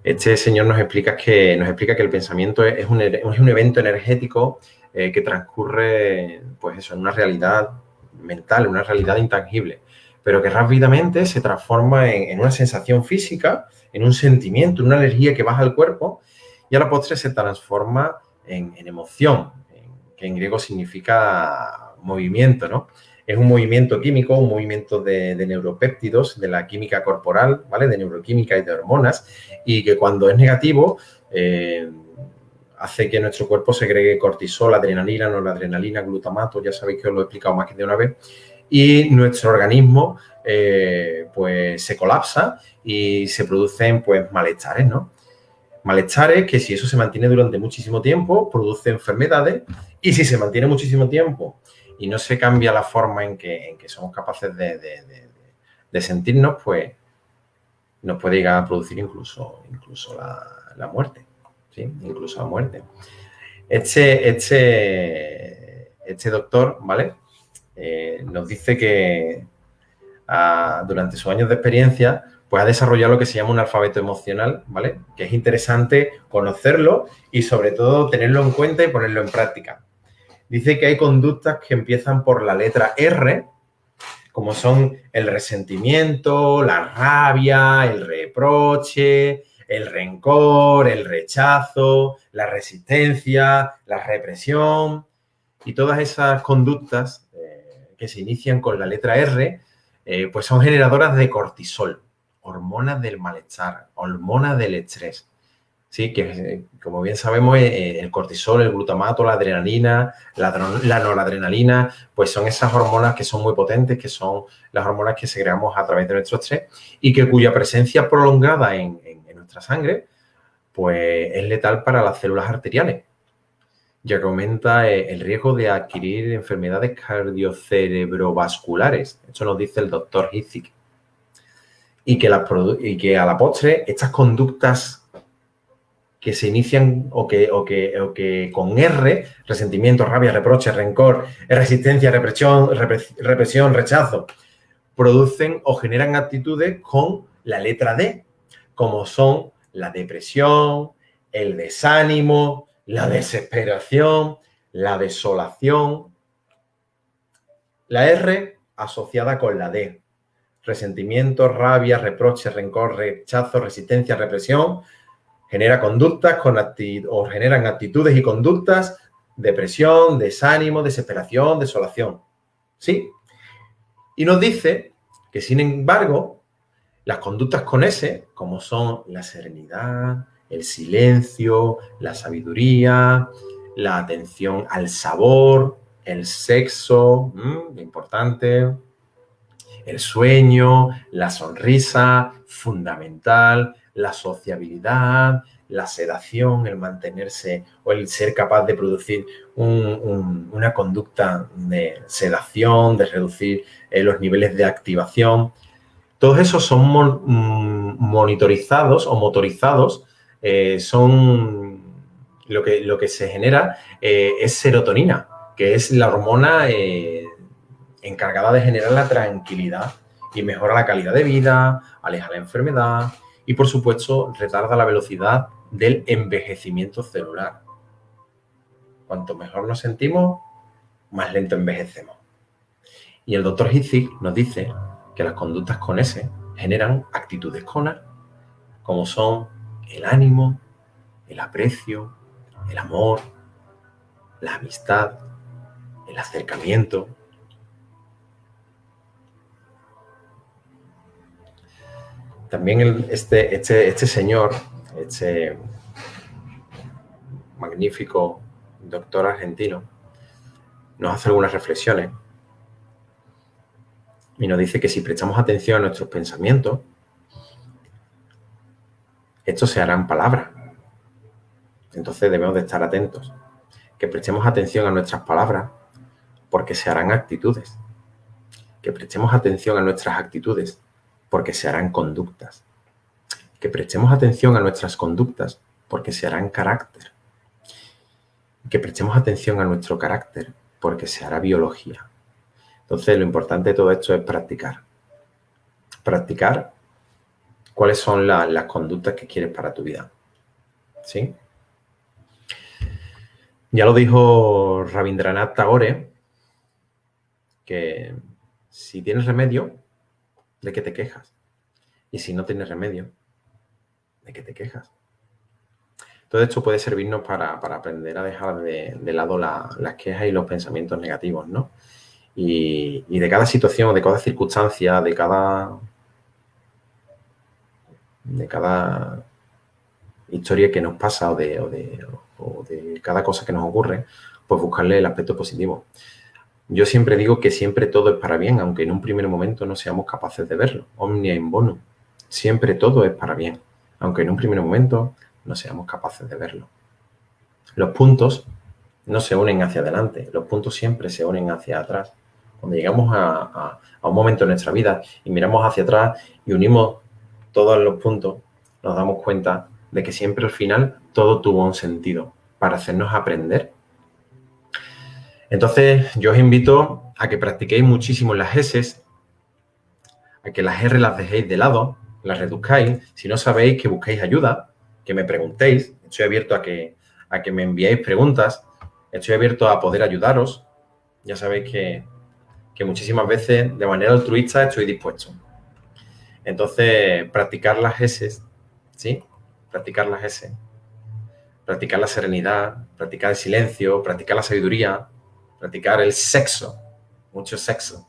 Este señor nos explica que el pensamiento es un evento energético que transcurre, pues eso, en una realidad mental, en una realidad intangible, pero que rápidamente se transforma en una sensación física, en un sentimiento, en una energía que baja al cuerpo y a la postre se transforma en emoción, que en griego significa movimiento, ¿no? Es un movimiento químico, un movimiento de neuropéptidos, de la química corporal, ¿vale? De neuroquímica y de hormonas, y que cuando es negativo hace que nuestro cuerpo segregue cortisol, adrenalina, noradrenalina, glutamato, ya sabéis que os lo he explicado más que de una vez, y nuestro organismo pues se colapsa y se producen pues malestares, ¿no? Malestares que si eso se mantiene durante muchísimo tiempo produce enfermedades y si se mantiene muchísimo tiempo y no se cambia la forma en que somos capaces de sentirnos, pues nos puede llegar a producir incluso la muerte, ¿sí? Incluso la muerte. Este doctor, ¿vale? Nos dice que durante sus años de experiencia, pues ha desarrollado lo que se llama un alfabeto emocional, ¿vale? Que es interesante conocerlo y sobre todo tenerlo en cuenta y ponerlo en práctica. Dice que hay conductas que empiezan por la letra R, como son el resentimiento, la rabia, el reproche, el rencor, el rechazo, la resistencia, la represión y todas esas conductas que se inician con la letra R, pues son generadoras de cortisol, hormonas del malestar, hormonas del estrés. Sí, que como bien sabemos, el cortisol, el glutamato, la adrenalina, la noradrenalina, pues son esas hormonas que son muy potentes, que son las hormonas que segregamos a través de nuestro estrés y que cuya presencia prolongada en nuestra sangre, pues es letal para las células arteriales, ya que aumenta el riesgo de adquirir enfermedades cardiocerebrovasculares. Esto nos dice el doctor Hitzig. Y que a la postre estas conductas que se inician o que con R, resentimiento, rabia, reproche, rencor, resistencia, represión, rechazo, producen o generan actitudes con la letra D, como son la depresión, el desánimo, la desesperación, la desolación. La R asociada con la D, resentimiento, rabia, reproche, rencor, rechazo, resistencia, represión, genera conductas o generan actitudes y conductas, depresión, desánimo, desesperación, desolación. ¿Sí? Y nos dice que, sin embargo, las conductas con S, como son la serenidad, el silencio, la sabiduría, la atención al sabor, el sexo, importante, el sueño, la sonrisa, fundamental, la sociabilidad, la sedación, el mantenerse o el ser capaz de producir una conducta de sedación, de reducir los niveles de activación. Todos esos son monitorizados o motorizados, son lo que se genera es serotonina, que es la hormona encargada de generar la tranquilidad y mejora la calidad de vida, aleja la enfermedad y, por supuesto, retarda la velocidad del envejecimiento celular. Cuanto mejor nos sentimos, más lento envejecemos. Y el doctor Hitzig nos dice que las conductas con S generan actitudes con A, como son el ánimo, el aprecio, el amor, la amistad, el acercamiento. También este señor, este magnífico doctor argentino, nos hace algunas reflexiones y nos dice que si prestamos atención a nuestros pensamientos, estos se harán palabras. Entonces debemos de estar atentos. Que prestemos atención a nuestras palabras porque se harán actitudes. Que prestemos atención a nuestras actitudes porque se harán conductas. Que prestemos atención a nuestras conductas porque se harán carácter. Que prestemos atención a nuestro carácter porque se hará biología. Entonces, lo importante de todo esto es practicar. Practicar cuáles son las conductas que quieres para tu vida. ¿Sí? Ya lo dijo Rabindranath Tagore, que si tienes remedio, ¿de qué te quejas? Y si no tienes remedio, ¿de qué te quejas? Todo esto puede servirnos para aprender a dejar de lado las quejas y los pensamientos negativos, ¿no? Y de cada situación, de cada circunstancia, de cada historia que nos pasa o de cada cosa que nos ocurre, pues buscarle el aspecto positivo. Yo siempre digo que siempre todo es para bien, aunque en un primer momento no seamos capaces de verlo. Omnia in bonum. Siempre todo es para bien, aunque en un primer momento no seamos capaces de verlo. Los puntos no se unen hacia adelante, los puntos siempre se unen hacia atrás. Cuando llegamos a un momento en nuestra vida y miramos hacia atrás y unimos todos los puntos, nos damos cuenta de que siempre al final todo tuvo un sentido para hacernos aprender. Entonces, yo os invito a que practiquéis muchísimo las S, a que las R las dejéis de lado, las reduzcáis. Si no sabéis, que busquéis ayuda, que me preguntéis. Estoy abierto a que me enviéis preguntas. Estoy abierto a poder ayudaros. Ya sabéis que muchísimas veces, de manera altruista, estoy dispuesto. Entonces, practicar las S, ¿sí? Practicar las S. Practicar la serenidad, practicar el silencio, practicar la sabiduría, practicar el sexo, mucho sexo.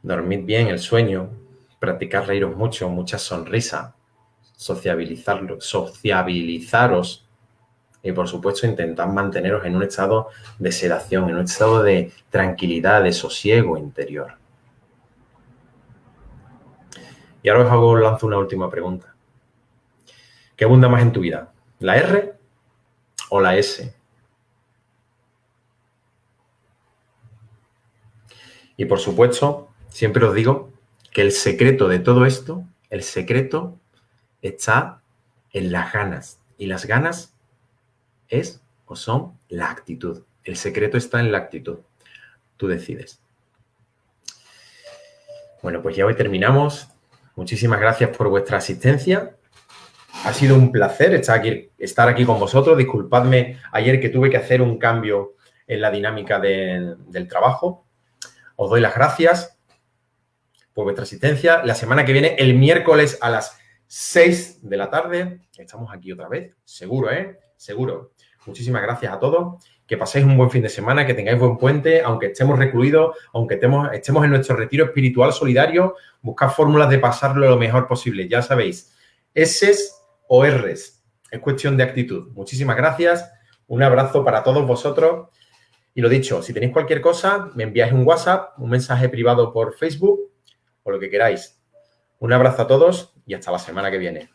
Dormid bien el sueño, practicar reíros mucho, mucha sonrisa, sociabilizaros y, por supuesto, intentar manteneros en un estado de sedación, en un estado de tranquilidad, de sosiego interior. Y ahora os lanzo una última pregunta. ¿Qué abunda más en tu vida? ¿La R o la S? Y, por supuesto, siempre os digo que el secreto de todo esto, el secreto está en las ganas. Y las ganas es o son la actitud. El secreto está en la actitud. Tú decides. Bueno, pues ya hoy terminamos. Muchísimas gracias por vuestra asistencia. Ha sido un placer estar aquí con vosotros. Disculpadme ayer que tuve que hacer un cambio en la dinámica del trabajo. Os doy las gracias por vuestra asistencia. La semana que viene, el miércoles a las 6 de la tarde, estamos aquí otra vez. Seguro, ¿eh? Seguro. Muchísimas gracias a todos. Que paséis un buen fin de semana, que tengáis buen puente, aunque estemos recluidos, aunque estemos en nuestro retiro espiritual solidario, buscad fórmulas de pasarlo lo mejor posible. Ya sabéis, S's o R's. Es cuestión de actitud. Muchísimas gracias. Un abrazo para todos vosotros. Y lo dicho, si tenéis cualquier cosa, me enviáis un WhatsApp, un mensaje privado por Facebook o lo que queráis. Un abrazo a todos y hasta la semana que viene.